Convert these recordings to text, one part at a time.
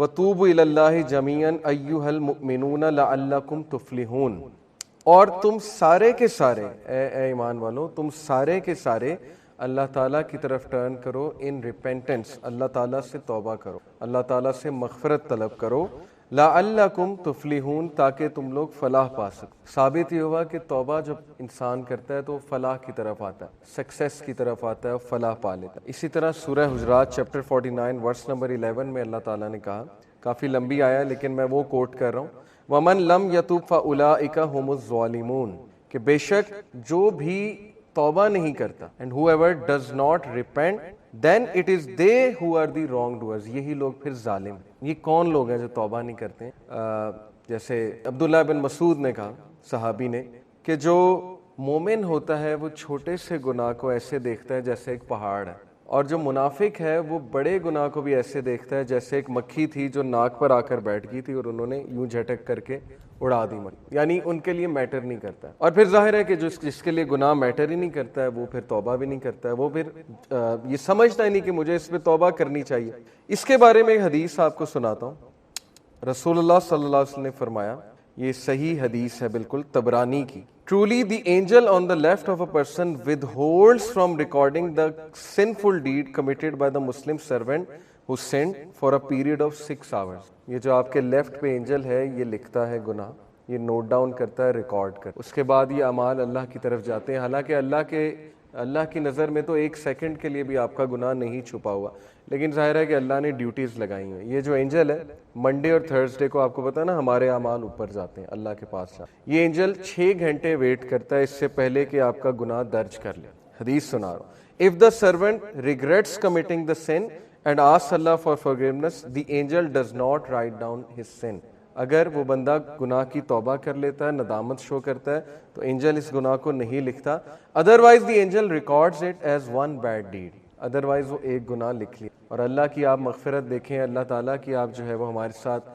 وَتُوبُوا إِلَى اللَّهِ جَمِيعًا أَيُّهَا الْمُؤْمِنُونَ لَعَلَّكُمْ تُفْلِحُونَ، اور تم سارے کے سارے اے ایمان والو، تم سارے کے سارے اللہ تعالیٰ کی طرف ٹرن کرو ان ریپینٹنس، اللہ تعالیٰ سے توبہ کرو، اللہ تعالیٰ سے مغفرت طلب کرو، لعلکم تفلحون، تاکہ تم لوگ فلاح پا سکو۔ ثابت یہ ہوا کہ توبہ جب انسان کرتا ہے تو فلاح کی طرف آتا ہے، سکسیس کی طرف آتا ہے اور فلاح پا لیتا ہے۔ اسی طرح سورہ حجرات چیپٹر 49 ورس نمبر 11 میں اللہ تعالیٰ نے کہا، کافی لمبی آیا لیکن میں وہ کوٹ کر رہا ہوں، وَمَن لَمْ يَتُبْ فَأُولَٰئِكَ هُمُ الظَّالِمُونَ، کہ بے شک جو بھی توبہ نہیں کرتا، and whoever does not repent then it is they who are the wrongdoers، یہی لوگ پھر ظالم ہیں۔ یہ کون لوگ ہیں جو توبہ نہیں کرتے ہیں؟ جیسے عبداللہ بن مسعود نے کہا، صحابی نے، کہ جو مومن ہوتا ہے وہ چھوٹے سے گناہ کو ایسے دیکھتا ہے جیسے ایک پہاڑ ہے، اور جو منافق ہے وہ بڑے گناہ کو بھی ایسے دیکھتا ہے جیسے ایک مکھی تھی جو ناک پر آ کر بیٹھ گئی تھی اور انہوں نے یوں جھٹک کر کے اڑا دی مکھی، یعنی ان کے لیے میٹر نہیں کرتا ہے۔ اور پھر ظاہر ہے کہ جس کے لیے گناہ میٹر ہی نہیں کرتا ہے وہ پھر توبہ بھی نہیں کرتا ہے، وہ پھر یہ سمجھتا ہی نہیں کہ مجھے اس پہ توبہ کرنی چاہیے۔ اس کے بارے میں ایک حدیث آپ کو سناتا ہوں۔ رسول اللہ صلی اللہ علیہ وسلم نے فرمایا، یہ صحیح حدیث ہے بالکل، طبرانی کی، Truly the angel on the left of a person withholds from recording the sinful deed committed by the Muslim servant who sinned for a period of 6 hours۔ یہ جو آپ کے لیفٹ پہ انجل ہے یہ لکھتا ہے گناہ، یہ نوٹ ڈاؤن کرتا ہے، ریکارڈ کرتا ہے، اس کے بعد یہ اعمال اللہ کی طرف جاتے ہیں، حالانکہ اللہ کی نظر میں تو 1 سیکنڈ کے لیے بھی آپ کا گناہ نہیں چھپا ہوا، لیکن ظاہر ہے کہ اللہ نے ڈیوٹیز لگائی ہیں۔ یہ جو انجل ہے منڈے اور تھرسڈے کو آپ کو پتا نا ہمارے اعمال اوپر جاتے ہیں اللہ کے پاس جاتے، یہ انجل 6 گھنٹے ویٹ کرتا ہے اس سے پہلے کہ آپ کا گناہ درج کر لے۔ حدیث سنا رہا ہوں، If the servant regrets committing the sin and asks Allah for forgiveness, the angel does not write down his sin۔ اگر وہ بندہ گناہ کی توبہ کر لیتا ہے، ندامت شو کرتا ہے، تو انجل اس گناہ کو نہیں لکھتا، otherwise the angel records it as one bad deed، otherwise وہ ایک گناہ لکھ لیا۔ اور اللہ کی آپ مغفرت دیکھیں، اللہ تعالیٰ کی آپ جو ہے وہ ہمارے ساتھ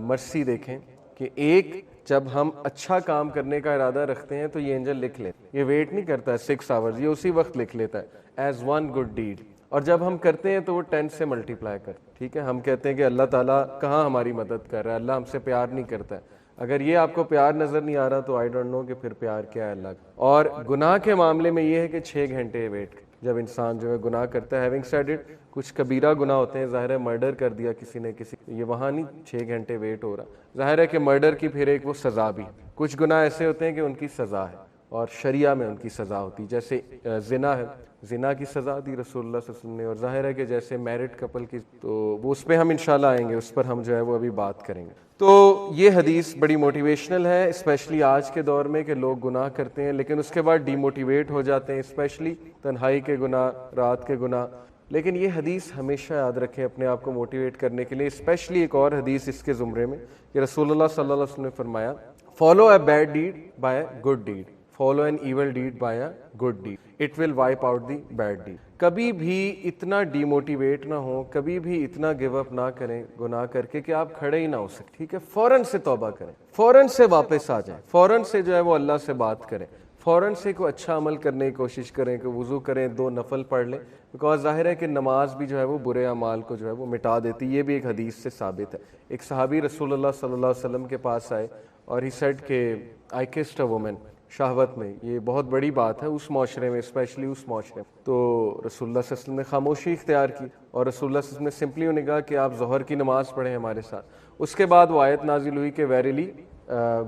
مرسی دیکھیں کہ ایک جب ہم اچھا کام کرنے کا ارادہ رکھتے ہیں تو یہ انجل لکھ لیتا، یہ ویٹ نہیں کرتا ہے 6 آورز، یہ اسی وقت لکھ لیتا ہے ایز ون گڈ ڈیڈ، اور جب ہم کرتے ہیں تو وہ 10 سے ملٹیپلائی کرتا ہے۔ ٹھیک ہے، ہم کہتے ہیں کہ اللہ تعالیٰ کہاں ہماری مدد کر رہا ہے، اللہ ہم سے پیار نہیں کرتا ہے۔ اگر یہ آپ کو پیار نظر نہیں آ رہا تو آئی ڈونٹ نو کہ پھر پیار کیا ہے اللہ کا۔ اور گناہ کے معاملے میں یہ ہے کہ 6 گھنٹے ویٹ جب انسان جو ہے گناہ کرتا ہے۔ ہیونگ سیڈ اٹ، کچھ کبیرہ گناہ ہوتے ہیں، ظاہر ہے مرڈر کر دیا کسی نے کسی، یہ وہاں نہیں 6 گھنٹے ویٹ ہو رہا، ظاہر ہے کہ مرڈر کی پھر ایک وہ سزا بھی، کچھ گناہ ایسے ہوتے ہیں کہ ان کی سزا ہے اور شریعہ میں ان کی سزا ہوتی، جیسے زنا ہے، زنا کی سزا دی رسول اللہ صلی اللہ علیہ وسلم نے، اور ظاہر ہے کہ جیسے میرڈ کپل کی، تو وہ اس پہ ہم انشاءاللہ آئیں گے، اس پر ہم جو ہے وہ ابھی بات کریں گے۔ تو یہ حدیث بڑی موٹیویشنل ہے، اسپیشلی آج کے دور میں کہ لوگ گناہ کرتے ہیں لیکن اس کے بعد ڈی موٹیویٹ ہو جاتے ہیں، اسپیشلی تنہائی کے گناہ، رات کے گناہ۔ لیکن یہ حدیث ہمیشہ یاد رکھیں اپنے آپ کو موٹیویٹ کرنے کے لیے، اسپیشلی ایک اور حدیث اس کے زمرے میں کہ رسول اللہ صلی اللہ علیہ وسلم نے فرمایا، follow a bad deed by a good deed, follow an evil deed by a good deed, it will wipe out the bad deed. کبھی بھی اتنا ڈی موٹیویٹ نہ ہو، کبھی بھی اتنا گیو اپ نہ کریں گناہ کر کے کہ آپ کھڑے ہی نہ ہو سکیں۔ ٹھیک ہے، فوراً سے توبہ کریں، فوراً سے واپس آ جائیں، فوراً سے جو ہے وہ اللہ سے بات کریں، فوراً سے کوئی اچھا عمل کرنے کی کوشش کریں کہ وضو کریں، 2 نفل پڑھ لیں، بیکاز ظاہر ہے کہ نماز بھی جو ہے وہ برے اعمال کو جو ہے وہ مٹا دیتی، یہ بھی ایک حدیث سے ثابت ہے۔ ایک صحابی رسول اللہ صلی اللہ علیہ وسلم کے پاس آئے اور ہی سیڈ کہ آئی کسڈ اے وومن، شہوت میں، یہ بہت بڑی بات ہے اس معاشرے میں، اسپیشلی اس معاشرے میں۔ تو رسول اللہ صلی اللہ علیہ وسلم نے خاموشی اختیار کی اور رسول اللہ صلی اللہ علیہ وسلم نے سمپلی انہیں کہا کہ آپ ظہر کی نماز پڑھیں ہمارے ساتھ۔ اس کے بعد وہ آیت نازل ہوئی کہ ویریلی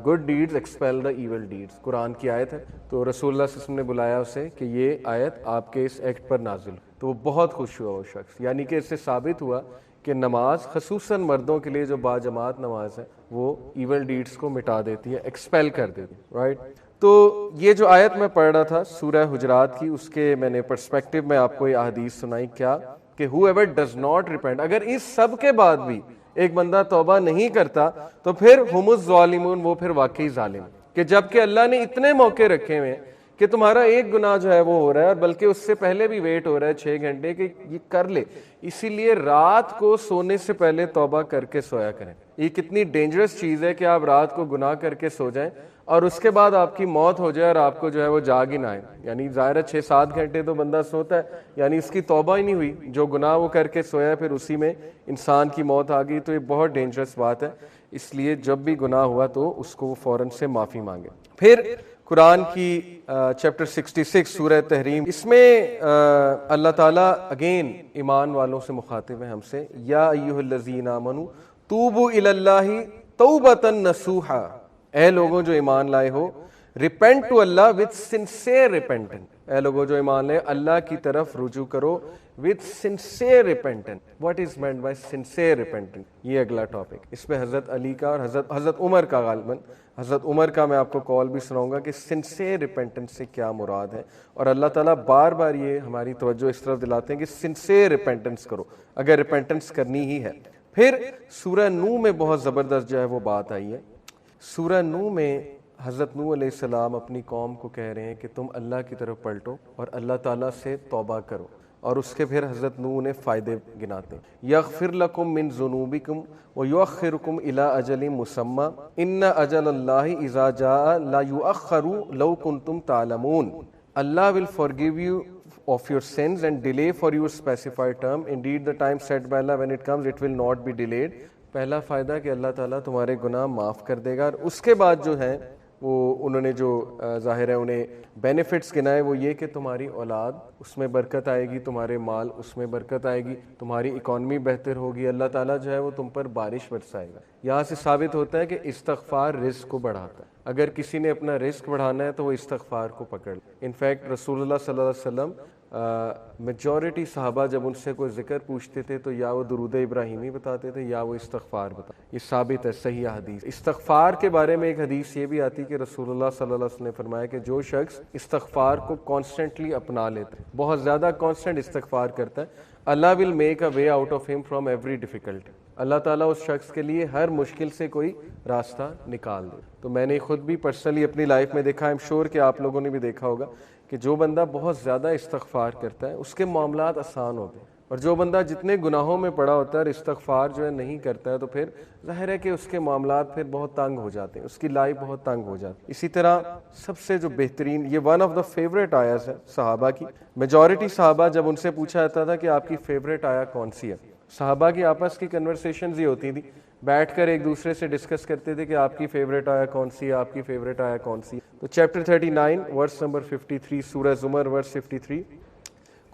گڈ ڈیڈز ایکسپیل دا ایول ڈیڈز، قرآن کی آیت ہے۔ تو رسول اللہ صلی اللہ علیہ وسلم نے بلایا اسے کہ یہ آیت آپ کے اس ایکٹ پر نازل ہو، تو وہ بہت خوش ہوا وہ شخص، یعنی کہ اس سے ثابت ہوا کہ نماز خصوصاً مردوں کے لیے جو باجماعت نماز ہے وہ ایول ڈیڈز کو مٹا دیتی ہے، ایکسپیل کر دیتی ہے، رائٹ۔ تو یہ جو آیت میں پڑھ رہا تھا سورہ حجرات کی، اس کے میں نے پرسپیکٹو میں آپ کو یہ احادیث سنائی، کیا کہ whoever does not repent، اگر اس سب کے بعد بھی ایک بندہ توبہ نہیں کرتا تو پھر ہم الظالمون، وہ پھر واقعی ظالم، کہ جب کہ اللہ نے اتنے موقع رکھے ہوئے کہ تمہارا ایک گناہ جو ہے وہ ہو رہا ہے، اور بلکہ اس سے پہلے بھی ویٹ ہو رہا ہے 6 گھنٹے کہ یہ کر لے. اسی لیے رات کو سونے سے پہلے توبہ کر کے سویا کریں. یہ کتنی ڈینجرس چیز ہے کہ آپ رات کو گناہ کر کے سو جائیں اور اس کے بعد آپ کی موت ہو جائے اور آپ کو جو ہے وہ جاگ ہی نہ آئے. یعنی ظاہر ہے 6-7 گھنٹے تو بندہ سوتا ہے، یعنی اس کی توبہ ہی نہیں ہوئی. جو گناہ وہ کر کے سویا پھر اسی میں انسان کی موت آ گئی. تو یہ بہت ڈینجرس بات ہے. اس لیے جب بھی گناہ ہوا تو اس کو فوراً سے معافی مانگے. پھر قرآن کی چیپٹر 66 سورہ تحریم، اس میں اللہ تعالیٰ اگین ایمان والوں سے مخاطب ہے ہم سے. یا ایھا الذین آمنوا توبوا الی اللہ توبۃ نصوحا، اے لوگوں جو ایمان لائے ہو repent to Allah with sincere repentance. اے لوگوں جو ایمان لائے اللہ کی طرف رجوع کرو with sincere repentance. What is meant by sincere repentance? یہ اگلا ٹاپک. اس پہ حضرت علی کا اور حضرت عمر کا، غالباً حضرت عمر کا میں آپ کو کال بھی سناؤں گا کہ سنسیئر ریپینٹنس سے کیا مراد ہے. اور اللہ تعالیٰ بار بار یہ ہماری توجہ اس طرف دلاتے ہیں کہ سنسیئر ریپینٹنس کرو اگر ریپینٹنس کرنی ہی ہے. پھر سورہ نوح میں بہت زبردست جو ہے وہ بات آئی ہے. سورہ نوح میں حضرت نوح علیہ السلام اپنی قوم کو کہہ رہے ہیں کہ تم اللہ کی طرف پلٹو اور اللہ تعالیٰ سے توبہ کرو. اور اس کے پھر حضرت نوح نے فائدے گناتے ہیں. یغفر لکم من ذنوبکم ویؤخرکم الی اجل مسمی ان اجل اللہ اذا جاء لا یؤخر لو کنتم تعلمون. Allah will forgive you of your sins and delay for your specified term. Indeed the time set by Allah, when it comes it will not be delayed. پہلا فائدہ کہ اللہ تعالیٰ تمہارے گناہ معاف کر دے گا. اور اس کے بعد جو ہے وہ انہوں نے جو ظاہر ہے انہیں بینیفٹس گنائے وہ یہ کہ تمہاری اولاد اس میں برکت آئے گی، تمہارے مال اس میں برکت آئے گی، تمہاری اکانومی بہتر ہوگی، اللہ تعالیٰ جو ہے وہ تم پر بارش برسائے گا. یہاں سے ثابت ہوتا ہے کہ استغفار رزق کو بڑھاتا ہے. اگر کسی نے اپنا رزق بڑھانا ہے تو وہ استغفار کو پکڑ. انفیکٹ رسول اللہ صلی اللہ علیہ وسلم میجورٹی صحابہ جب ان سے کوئی ذکر پوچھتے تھے تو یا وہ درود ابراہیمی بتاتے تھے یا وہ استغفار بتاتے. یہ ثابت ہے صحیح حدیث. استغفار کے بارے میں ایک حدیث یہ بھی آتی کہ رسول اللہ صلی اللہ علیہ وسلم نے فرمایا کہ جو شخص استغفار کو کانسٹنٹلی اپنا لیتا ہے، بہت زیادہ کانسٹنٹ استغفار کرتا ہے، Allah will make a way out of him from every difficulty. اللہ تعالیٰ اس شخص کے لیے ہر مشکل سے کوئی راستہ نکال دے. تو میں نے خود بھی پرسنلی اپنی لائف میں دیکھا، ایم شور کہ آپ لوگوں نے بھی دیکھا ہوگا کہ جو بندہ بہت زیادہ استغفار کرتا ہے اس کے معاملات آسان ہوتے ہیں، اور جو بندہ جتنے گناہوں میں پڑا ہوتا ہے اور استغفار جو ہے نہیں کرتا ہے تو پھر ظاہر ہے کہ اس کے معاملات پھر بہت تنگ ہو جاتے ہیں، اس کی لائف بہت تنگ ہو جاتی ہے. اسی طرح سب سے جو بہترین، یہ ون آف دا فیوریٹ آیاز ہے صحابہ کی. میجورٹی صحابہ جب ان سے پوچھا جاتا تھا کہ آپ کی فیوریٹ آیا کون سی ہے، صحابہ کی آپس کی کنورسیشنز ہی ہوتی تھی، بیٹھ کر ایک دوسرے سے ڈسکس کرتے تھے کہ آپ کی فیوریٹ آیا کون سی ہے، آپ کی فیوریٹ آیا کون سی. تو چیپٹر 39 ورس نمبر 53 سورہ زمر ورس 53،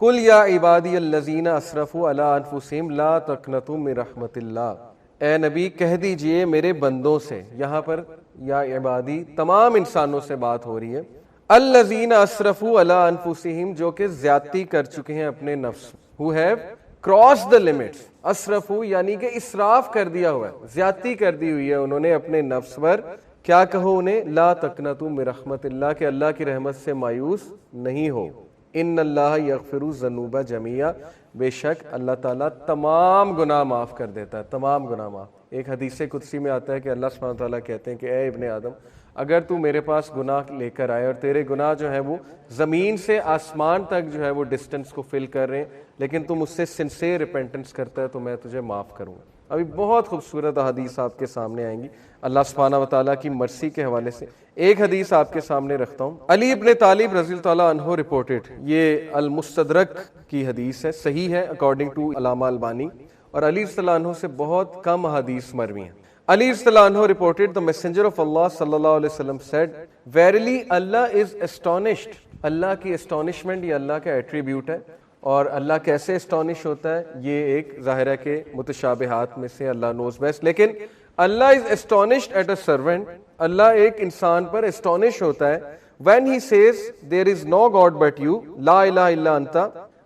قل یا عبادی الذین اسرفوا علی انفسہم لا تقنطوا من رحمت اللہ. اے نبی کہہ دیجئے میرے بندوں سے، یہاں پر یا عبادی تمام انسانوں سے بات ہو رہی ہے، الذین اسرفوا علی انفسہم جو کہ زیادتی کر چکے ہیں اپنے نفس، who have crossed the limits. اسرفوا یعنی کہ اسراف کر دیا ہوا ہے، زیادتی کر دی ہوئی ہے انہوں نے اپنے نفس پر. کیا کہو انہیں؟ لا تقنطوا من رحمت اللہ، کہ اللہ کی رحمت سے مایوس نہیں ہو. ان اللہ یغفر الذنوب جميعا، بے شک اللہ تعالیٰ تمام گناہ معاف کر دیتا ہے، تمام گناہ معاف. ایک حدیث قدسی میں آتا ہے کہ اللہ سبحانہ تعالیٰ کہتے ہیں کہ اے ابن آدم اگر تو میرے پاس گناہ لے کر آئے اور تیرے گناہ جو ہے وہ زمین سے آسمان تک جو ہے وہ ڈسٹنس کو فل کر رہے ہیں، لیکن تم اس سے سنسیئر ریپینٹنس کرتا ہے تو میں تجھے معاف کروں گا. ابھی بہت خوبصورت حدیث آپ کے سامنے آئیں گی اللہ سبحانہ و تعالیٰ کی مرسی کے حوالے سے. ایک حدیث آپ کے سامنے رکھتا ہوں. علی ابن طالب رضی اللہ تعالیٰ عنہ رپورٹڈ، یہ المستدرک کی حدیث ہے، صحیح ہے اکارڈنگ ٹو علامہ البانی، اور علی صلی اللہ عنہ سے بہت کم حدیث مروی ہیں. علی صلی اللہ عنہ reported the messenger of Allah صلی اللہ علیہ وسلم said verily Allah is astonished. اللہ کی astonishment یہ اللہ کا ایٹریبیوٹ ہے، اور اللہ کیسے اسٹانش ہوتا ہے یہ ایک ظاہر ہے کہ متشابہات میں سے اللہ knows best. لیکن اللہ is astonished at a servant، اللہ ایک انسان پر اسٹانش ہوتا ہے when he says there is no God but you لا الہ الا انت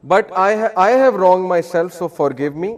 but I have wronged myself so forgive me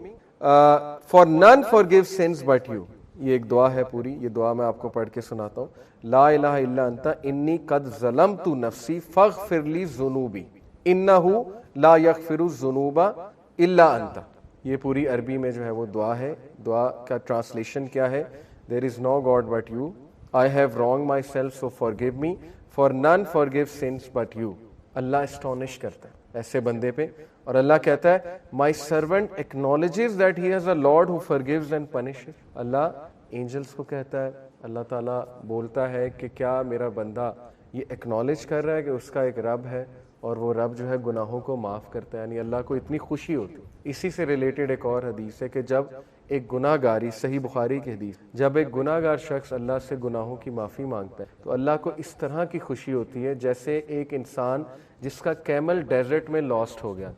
for none forgive sins but you. یہ ایک دعا ہے پوری، یہ دعا میں آپ کو پڑھ کے سناتا ہوں. لا الہ الا انت انی قد ظلمت نفسی فاغفر لی ذنوبی انہ لا یغفر الذنوب الا انت. یہ پوری عربی میں جو ہے وہ دعا ہے. دعا کا ٹرانسلیشن کیا ہے؟ There is no God but you. I have wronged myself so forgive me for none forgives sins but you. اللہ اسٹونش کرتا ہے ایسے بندے پہ, اور اللہ کہتا ہے my servant acknowledges that he has a Lord who forgives and punishes. اللہ angels کو کہتا ہے, اللہ تعالیٰ بولتا ہے کہ کیا میرا بندہ یہ ایکنالج کر رہا ہے کہ اس کا ایک رب ہے اور وہ رب جو ہے گناہوں کو معاف کرتا ہے. یعنی اللہ کو اتنی خوشی ہوتی. اسی سے ریلیٹڈ ایک اور حدیث ہے کہ جب ایک گناہ گاری, صحیح بخاری کی حدیث, جب ایک گناہ گار شخص اللہ سے گناہوں کی معافی مانگتا ہے تو اللہ کو اس طرح کی خوشی ہوتی ہے جیسے ایک انسان جس کا کیمل ڈیزرٹ میں لاسٹ ہو گیا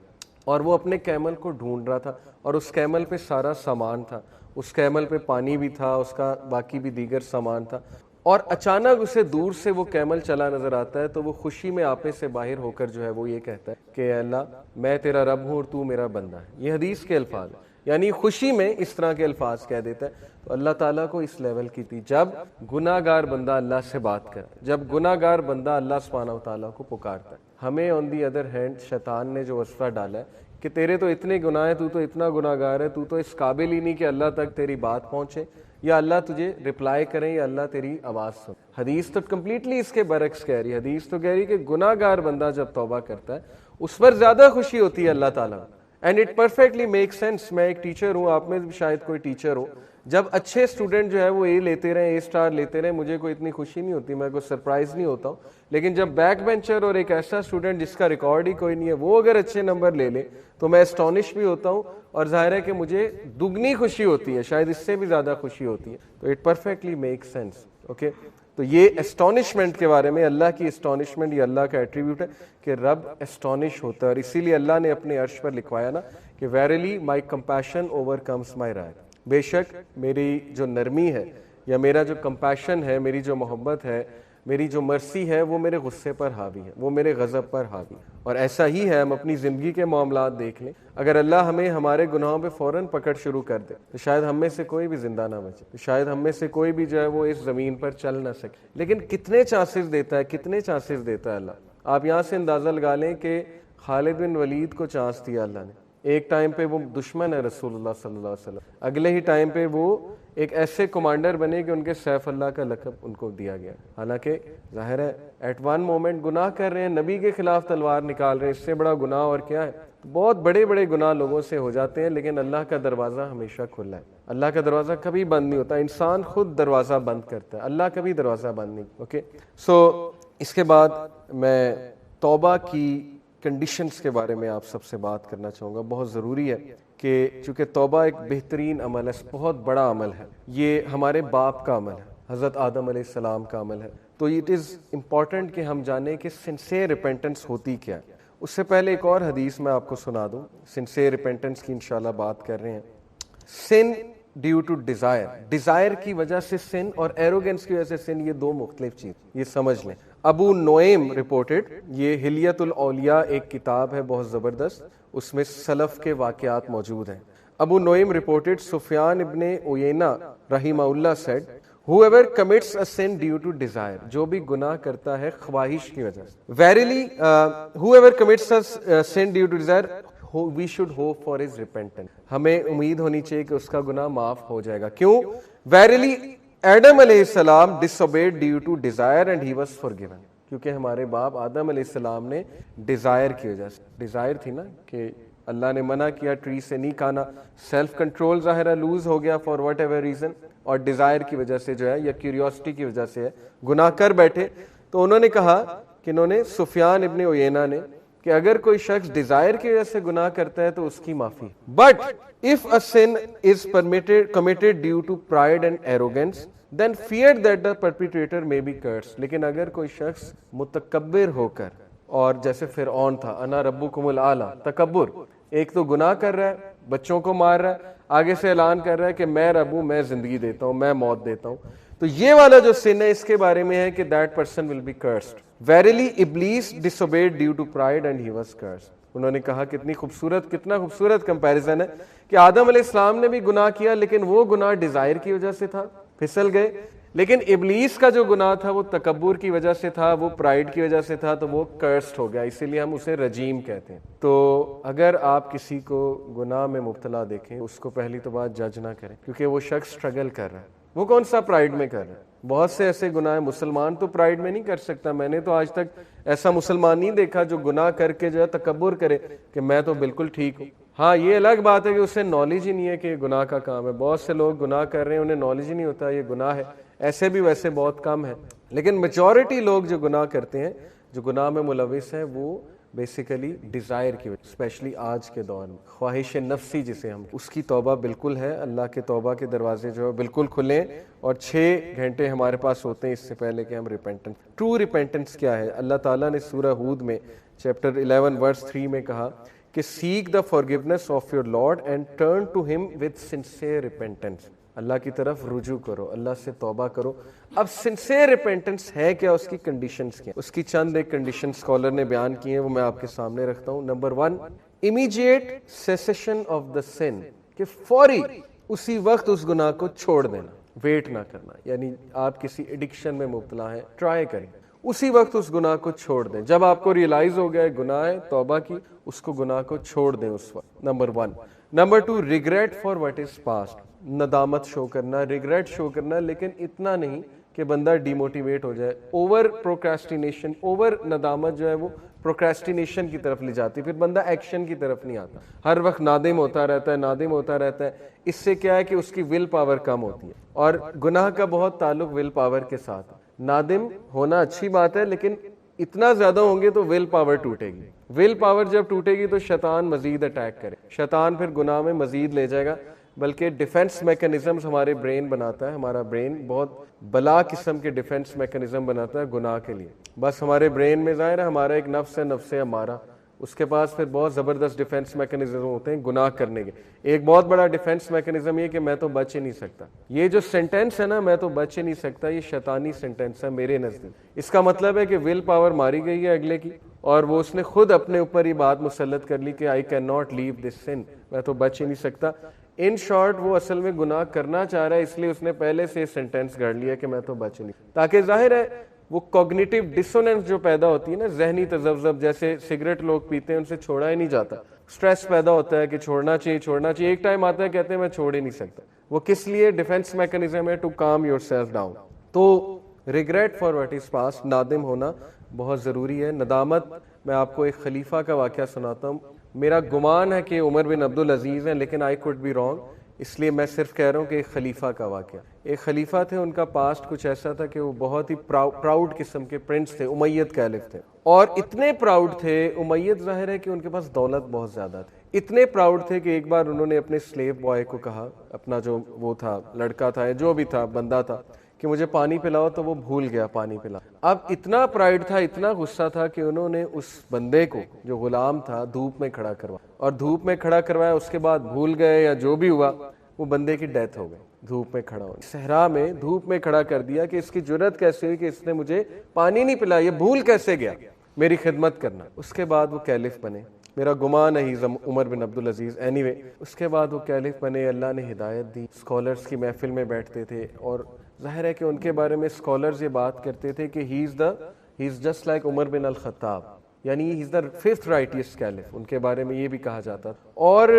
اور وہ اپنے کیمل کو ڈھونڈ رہا تھا اور اس کیمل پہ سارا سامان تھا, اس کیمل پہ پانی بھی تھا, اس کا باقی بھی دیگر سامان تھا, اور اچانک اسے دور سے وہ کیمل چلا نظر آتا ہے تو وہ خوشی میں آپے سے باہر ہو کر جو ہے وہ یہ کہتا ہے کہ اے اللہ میں تیرا رب ہوں اور تو میرا بندہ ہے. یہ حدیث کے الفاظ ہیں, یعنی خوشی میں اس طرح کے الفاظ کہہ دیتا ہے. تو اللہ تعالیٰ کو اس لیول کی تھی جب گناہ گار بندہ اللہ سے بات کرے, جب گناہ گار بندہ اللہ سبحانہ و تعالیٰ کو پکارتا ہے. ہمیں آن دی ادر ہینڈ شیطان نے جو وصفہ ڈالا ہے کہ تیرے تو اتنے گناہ ہیں, تو اتنا گناہ گار ہے, تو اس قابل ہی نہیں کہ اللہ تک تیری بات پہنچے یا اللہ تجھے رپلائی کریں یا اللہ تیری آواز سن. حدیث تو کمپلیٹلی اس کے برعکس کہہ رہی ہے. حدیث تو کہہ رہی ہے کہ گناہ گار بندہ جب توبہ کرتا ہے اس پر زیادہ خوشی ہوتی ہے اللہ تعالیٰ. And it perfectly make sense. میں ایک ٹیچر ہوں, آپ میں بھی شاید کوئی ٹیچر ہو. جب اچھے اسٹوڈنٹ جو ہے وہ اے لیتے رہے, اے اسٹار لیتے رہے, مجھے کوئی اتنی خوشی نہیں ہوتی, میں کوئی سرپرائز نہیں ہوتا ہوں. لیکن جب بیک بینچر اور ایک ایسا اسٹوڈنٹ جس کا ریکارڈ ہی کوئی نہیں ہے وہ اگر اچھے نمبر لے لے تو میں اسٹونش بھی ہوتا ہوں, اور ظاہر ہے کہ مجھے دگنی خوشی ہوتی ہے, شاید اس سے بھی زیادہ خوشی ہوتی ہے. تو it perfectly make sense. Okay, تو یہ اسٹونشمنٹ کے بارے میں, اللہ کی اسٹونشمنٹ یہ اللہ کا ایٹریبیوٹ ہے کہ رب اسٹونش ہوتا ہے, اور اسی لیے اللہ نے اپنے عرش پر لکھوایا نا کہ verily my compassion over comes my right. بے شک میری جو نرمی ہے یا میرا جو کمپیشن ہے, میری جو محبت ہے, میری جو مرسی ہے وہ میرے غصے پر حاوی ہے, وہ میرے غضب پر حاوی. اور ایسا ہی ہے, ہم اپنی زندگی کے معاملات دیکھ لیں, اگر اللہ ہمیں ہمارے گناہوں پہ فوراً پکڑ شروع کر دے تو شاید ہم میں سے کوئی بھی زندہ نہ بچے, تو شاید ہم میں سے کوئی بھی جو ہے وہ اس زمین پر چل نہ سکے. لیکن کتنے چانسز دیتا ہے, کتنے چانسز دیتا ہے اللہ. آپ یہاں سے اندازہ لگا لیں کہ خالد بن ولید کو چانس دیا اللہ نے. ایک ٹائم پہ وہ دشمن ہے رسول اللہ صلی اللہ علیہ وسلم, اگلے ہی ٹائم پہ وہ ایک ایسے کمانڈر بنے کہ ان کے سیف اللہ کا لقب ان کو دیا گیا. حالانکہ ظاہر ہے ایٹ ون مومنٹ گناہ کر رہے ہیں, نبی کے خلاف تلوار نکال رہے ہیں, اس سے بڑا گناہ اور کیا ہے. بہت بڑے بڑے گناہ لوگوں سے ہو جاتے ہیں, لیکن اللہ کا دروازہ ہمیشہ کھلا ہے. اللہ کا دروازہ کبھی بند نہیں ہوتا, انسان خود دروازہ بند کرتا ہے, اللہ کبھی دروازہ بند نہیں. اوکے, سو اس کے بعد میں توبہ کی کنڈیشنز کے بارے میں آپ سب سے بات کرنا چاہوں گا. بہت ضروری ہے کہ چونکہ توبہ ایک بہترین عمل ہے, بہت بڑا عمل ہے, یہ ہمارے باپ کا عمل ہے, حضرت آدم علیہ السلام کا عمل ہے. تو اٹ از امپورٹنٹ کہ ہم جانیں کہ سنسیئر ریپینٹنس ہوتی کیا ہے. اس سے پہلے ایک اور حدیث میں آپ کو سنا دوں, سنسیئر ریپینٹنس کی انشاءاللہ بات کر رہے ہیں. سن ڈیو ٹو ڈیزائر, ڈیزائر کی وجہ سے سن اور ایروگنس کی وجہ سے سن, یہ دو مختلف چیز, یہ سمجھ لیں. ابو نعیم رپورٹڈ, یہ حلیۃ الاولیاء ایک کتاب ہے بہت زبردست, اس میں سلف کے واقعات موجود ہیں. ابو نعیم رپورٹڈ سفیان ابن عیینہ رحمہ اللہ sad whoever commits a sin due to desire, جو بھی گناہ کرتا ہے خواہش کی وجہ سے, verily whoever commits a sin due to desire we should hope for his repentance, ہمیں امید ہونی چاہیے کہ اس کا گناہ معاف ہو جائے گا. کیوں؟ verily آدم علیہ السلام disobeyed due to desire and he was forgiven, کیونکہ ہمارے باپ آدم علیہ السلام نے ڈیزائر کی وجہ سے, ڈیزائر تھی نا کہ اللہ نے منع کیا ٹری سے نہیں کھانا, سیلف کنٹرول ظاہرہ لوز ہو گیا فار واٹ ایور ریزن, اور ڈیزائر کی وجہ سے جو ہے یا کیوریوسٹی کی وجہ سے ہے گناہ کر بیٹھے. تو انہوں نے کہا کہ انہوں نے سفیان ابن عیینہ نے کہ اگر کوئی شخص ڈیزائر کی وجہ سے گناہ کرتا ہے تو اس کی معافی, but if a sin is committed due to pride and arrogance then fear that the perpetrator may be cursed. لیکن اگر کوئی شخص متکبر ہو کر, اور جیسے فرعون تھا, انا ربکم الاعلی, تکبر, ایک تو گناہ کر رہا ہے, بچوں کو مار رہا ہے, آگے سے اعلان کر رہا ہے کہ میں رب ہوں, میں زندگی دیتا ہوں, میں موت دیتا ہوں, تو یہ والا جو سن ہے اس کے بارے میں ہے کہ that person will be cursed. Verily Iblis disobeyed due to pride and he was cursed. انہوں نے کہا کتنا خوبصورت کمپیریزن ہے کہ آدم علیہ السلام نے بھی گناہ کیا لیکن وہ گناہ ڈیزائر کی وجہ سے تھا, پھسل گئے, لیکن ابلیس کا جو گناہ تھا وہ تکبر کی وجہ سے تھا, وہ پرائڈ کی وجہ سے تھا, تو وہ کرسڈ ہو گیا, اسی لیے ہم اسے رجیم کہتے ہیں. تو اگر آپ کسی کو گناہ میں مبتلا دیکھیں اس کو پہلی تو بات جج نہ کریں, کیونکہ وہ شخص سٹرگل کر رہا ہے, وہ کون سا پرائیڈ میں کر رہا ہے؟ بہت سے ایسے گناہ ہیں، مسلمان تو پرائیڈ میں نہیں کر سکتا. میں نے تو آج تک ایسا مسلمان نہیں دیکھا جو گناہ کر کے جو ہے تکبر کرے کہ میں تو بالکل ٹھیک ہوں. ہاں یہ الگ بات ہے کہ اسے نالج ہی نہیں ہے کہ یہ گناہ کا کام ہے. بہت سے لوگ گناہ کر رہے ہیں، انہیں نالج ہی نہیں ہوتا یہ گناہ ہے. ایسے بھی ویسے بہت کم ہیں، لیکن میجورٹی لوگ جو گناہ کرتے ہیں، جو گناہ میں ملوث ہیں، وہ بیسیکلی ڈیزائر کی وجہ، اسپیشلی آج کے دور میں خواہش نفسی جسے ہم، اس کی توبہ بالکل ہے. اللہ کے توبہ کے دروازے جو ہے بالکل کھلیں، اور 6 گھنٹے ہمارے پاس ہوتے ہیں اس سے پہلے کہ ہم ریپینٹنس. ٹرو ریپینٹنس کیا ہے؟ اللہ تعالیٰ نے سورہ ہود میں چیپٹر 11 ورس 3 میں کہا کہ seek the forgiveness of your lord and turn to him with sincere repentance. اللہ کی طرف رجوع کرو، اللہ سے توبہ کرو. اب سنسیئر ریپینٹنس ہے کیا؟ اس کی کنڈیشنز کیا؟ اس کی چند ایک کنڈیشن اسکالر نے بیان کی ہیں، وہ میں آپ کے سامنے رکھتا ہوں. Number 1، immediate cessation of the sin, کہ فوری اسی وقت اس گناہ کو چھوڑ دینا، ویٹ نہ کرنا. یعنی آپ کسی ایڈکشن میں مبتلا ہیں، ٹرائی کریں اسی وقت اس گناہ کو چھوڑ دیں. جب آپ کو ریئلائز ہو گیا ہے گناہ ہے، توبہ کی، اس کو گناہ کو چھوڑ دیں اس وقت. Number 1. Number 2، regret for what is past, ندامت شو کرنا، ریگریٹ شو کرنا، لیکن اتنا نہیں کہ بندہ ڈی موٹیویٹ ہو جائے. اوور پروکراسٹینیشن، اوور ندامت جو ہے وہ پروکراسٹینیشن کی طرف لے جاتی، پھر بندہ ایکشن کی طرف نہیں آتا، ہر وقت نادم ہوتا رہتا ہے، نادم ہوتا رہتا ہے. اس سے کیا ہے کہ اس کی ول پاور کم ہوتی ہے، اور گناہ کا بہت تعلق ول پاور کے ساتھ. نادم ہونا اچھی بات ہے، لیکن اتنا زیادہ ہوں گے تو ول پاور ٹوٹے گی. ول پاور جب ٹوٹے گی تو شیطان مزید اٹیک کرے، شیطان پھر گناہ میں مزید لے جائے گا. بلکہ ڈیفنس میکنزمز ہمارے برین بناتا ہے، ہمارا برین بہت بلا قسم کے ڈیفنس میکنزم بناتا ہے گناہ کے لیے. بس ہمارے برین میں ظاہر ہے ہمارا ایک نفس ہے، نفس ہمارا، اس کے پاس پھر بہت زبردست ڈیفنس میکنزم ہوتے ہیں گناہ کرنے کے. ایک بہت بڑا ڈیفنس میکنزم یہ کہ میں تو بچ ہی نہیں سکتا. یہ جو سینٹینس ہے نا، میں تو بچ ہی نہیں سکتا، یہ شیطانی سینٹینس ہے میرے نزدیک. اس کا مطلب ہے کہ ول پاور ماری گئی ہے اگلے کی، اور وہ اس نے خود اپنے اوپر یہ بات مسلط کر لی کہ آئی کین ناٹ لیو دس سن، میں تو بچ ہی نہیں سکتا. ان شارٹ وہ اصل میں گناہ کرنا چاہ رہا ہے، اس لیے اس نے پہلے سے سینٹینس گھڑ لیا کہ میں تو بچ نہیں، تاکہ ظاہر ہے وہ کوگنیٹو ڈسوننس جو پیدا ہوتی ہے نا، ذہنی تذبذب، جیسے سگریٹ لوگ پیتے ہیں ان سے چھوڑا ہی نہیں جاتا، سٹریس پیدا ہوتا ہے کہ چھوڑنا چاہیے چھوڑنا چاہیے، ایک ٹائم آتا ہے کہتے ہیں میں چھوڑ ہی نہیں سکتا. وہ کس لیے؟ ڈیفنس میکنزم ہے to calm yourself down. تو regret for what is past, نادم ہونا بہت ضروری ہے. ندامت، میں آپ کو ایک خلیفہ کا واقعہ سناتا ہوں. میرا گمان ہے کہ عمر بن عبدالعزیز ہیں، لیکن آئی کوڈ بی رانگ، اس لیے میں صرف کہہ رہا ہوں کہ ایک خلیفہ کا واقعہ. ایک خلیفہ تھے، ان کا پاسٹ کچھ ایسا تھا کہ وہ بہت ہی پراؤڈ قسم کے پرنس تھے، امید کیلف تھے، اور اتنے پراؤڈ تھے. امید ظاہر ہے کہ ان کے پاس دولت بہت زیادہ تھی. اتنے پراؤڈ تھے کہ ایک بار انہوں نے اپنے سلیو بوائے کو کہا، اپنا جو وہ تھا لڑکا تھا یا جو بھی تھا بندہ تھا، کہ مجھے پانی پلاؤ، تو وہ بھول گیا پانی پلا. اب اتنا پرائڈ تھا، اتنا غصہ تھا کہ انہوں نے اس بندے کو جو غلام تھا دھوپ میں کھڑا کروایا، اور دھوپ میں کھڑا کروایا، اس کے بعد بھول گئے یا جو بھی ہوا، وہ بندے کی ڈیتھ ہو گئی. دھوپ میں کھڑا ہو، صحرا میں دھوپ میں کھڑا کر دیا کہ اس کی جرت کیسے ہوئی کہ اس نے مجھے پانی نہیں پلایا، یہ بھول کیسے گیا میری خدمت کرنا. اس کے بعد وہ کیلف بنے، میرا گمان ہے عمر بن عبدالعزیز. اینی وے اس کے بعد وہ کیلف بنے، اللہ نے ہدایت دی. اسکالرس کی محفل میں بیٹھتے تھے، اور ظاہر ہے کہ ان کے بارے میں اسکالرز یہ بات کرتے تھے کہ ہی از جسٹ لائک عمر بن الخطاب، یعنی ہی از دا 5th رائٹیسٹ کیلف. ان کے بارے میں یہ بھی کہا جاتا تھا. اور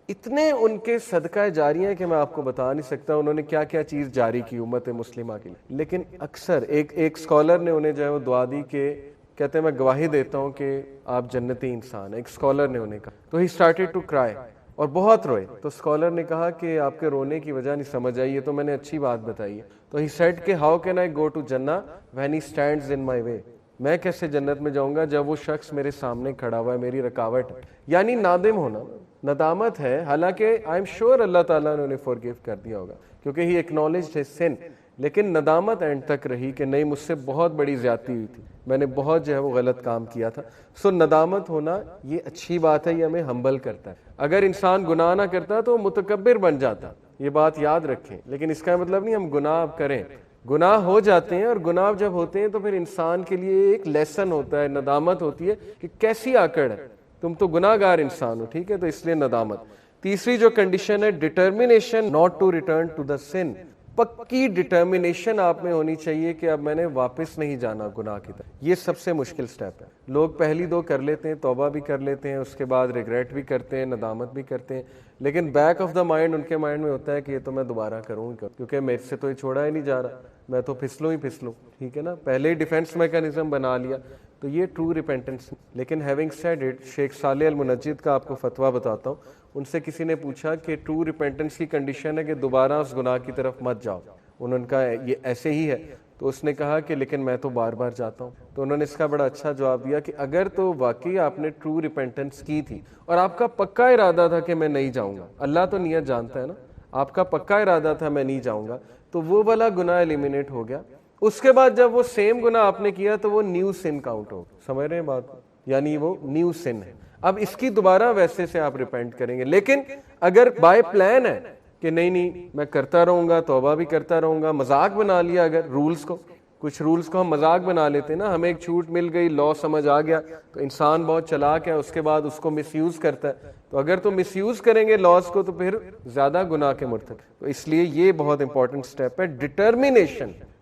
اتنے ان کے صدقہ جاری ہیں کہ میں آپ کو بتا نہیں سکتا انہوں نے کیا کیا چیز جاری کی امت مسلمہ کے لیے. لیکن اکثر ایک اسکالر نے انہیں جو ہے وہ دعا دی کہ کہتے ہیں میں گواہی دیتا ہوں کہ آپ جنتی انسان ہیں. ایک اسکالر نے انہیں کہا، تو ہی اسٹارٹیڈ ٹو کرائی، اور بہت روئے. تو اسکالر نے کہا کہ آپ کے رونے کی وجہ نہیں سمجھ آئی، یہ تو میں نے اچھی بات بتائی ہے. تو ہی سیڈ کہ how can I go to jannah when he stands in my way, میں کیسے جنت میں جاؤں گا جب وہ شخص میرے سامنے کھڑا ہوا ہے، میری رکاوٹ ہے. یعنی نادم ہونا، ندامت ہے. حالانکہ آئی ایم شیور اللہ تعالیٰ نے انہیں فورگیو کر دیا ہوگا کیونکہ ہی ایکنالجڈ ہز سن، لیکن ندامت اینڈ تک رہی کہ نہیں، مجھ سے بہت بڑی زیادتی ہوئی تھی، میں نے بہت جو ہے وہ غلط کام کیا تھا. سو ندامت ہونا یہ اچھی بات ہے، یہ ہمیں ہمبل کرتا ہے. اگر انسان گناہ نہ کرتا تو متکبر بن جاتا، یہ بات یاد رکھیں. لیکن اس کا مطلب نہیں ہم گناہ کریں، گناہ ہو جاتے ہیں، اور گناہ جب ہوتے ہیں تو پھر انسان کے لیے ایک لیسن ہوتا ہے، ندامت ہوتی ہے کہ کیسی آکڑ ہے، تم تو گناہ گار انسان ہو، ٹھیک ہے، تو اس لیے ندامت. تیسری جو کنڈیشن ہے determination not to return to the sin, پکی ڈٹرمنیشن آپ میں ہونی چاہیے کہ اب میں نے واپس نہیں جانا گناہ کی طرف. یہ سب سے مشکل سٹیپ ہے. لوگ پہلی دو کر لیتے ہیں, توبہ بھی کر لیتے ہیں, اس کے بعد ریگریٹ بھی کرتے ہیں, ندامت بھی کرتے ہیں, لیکن back of the mind in کے مائنڈ میں ہوتا ہے کہ یہ تو میں دوبارہ کروں گا, کیونکہ میرے سے تو یہ چھوڑا ہی نہیں جا رہا, میں تو پھسلوں ہی پھسلوں. ٹھیک ہے نا, پہلے ہی ڈیفینس میکانزم بنا لیا. تو یہ ٹرو ریپینٹنس. لیکن ہیونگ سیڈ اٹ, شیخ صالح المنجد کا آپ کو فتویٰ بتاتا ہوں. ان سے کسی نے پوچھا کہ ٹرو ریپینٹنس کی کنڈیشن ہے کہ دوبارہ اس گناہ کی طرف مت جاؤ. انہوں نے کہا یہ ایسے ہی ہے. تو اس نے کہا کہ لیکن میں تو بار بار جاتا ہوں. تو انہوں نے اس کا بڑا اچھا جواب دیا کہ اگر تو واقعی آپ نے ٹرو ریپینٹنس کی تھی اور آپ کا پکا ارادہ تھا کہ میں نہیں جاؤں گا, اللہ تو نیت جانتا ہے نا, آپ کا پکا ارادہ تھا میں نہیں جاؤں گا, تو وہ والا گناہ ایلیمینیٹ ہو گیا. اس کے بعد جب وہ سیم گناہ آپ نے کیا تو وہ نیو سن کاؤنٹ ہو. سمجھ رہے ہیں بات؟ یعنی وہ نیو سن ہے. اب اس کی دوبارہ ویسے سے آپ ریپینٹ کریں گے. لیکن اگر بائی پلان ہے کہ نہیں میں کرتا رہوں گا, توبہ بھی کرتا رہوں گا, مذاق بنا لیا اگر رولز کو, کچھ رولز کو ہم مذاق بنا لیتے ہیں نا, ہمیں ایک چھوٹ مل گئی, لا سمجھ آ گیا, تو انسان بہت چلاک ہے, اس کے بعد اس کو مس یوز کرتا ہے. تو اگر تو مس یوز کریں گے لاز کو تو پھر زیادہ گناہ کے مرتکب. تو اس لیے یہ بہت امپورٹنٹ سٹیپ ہے.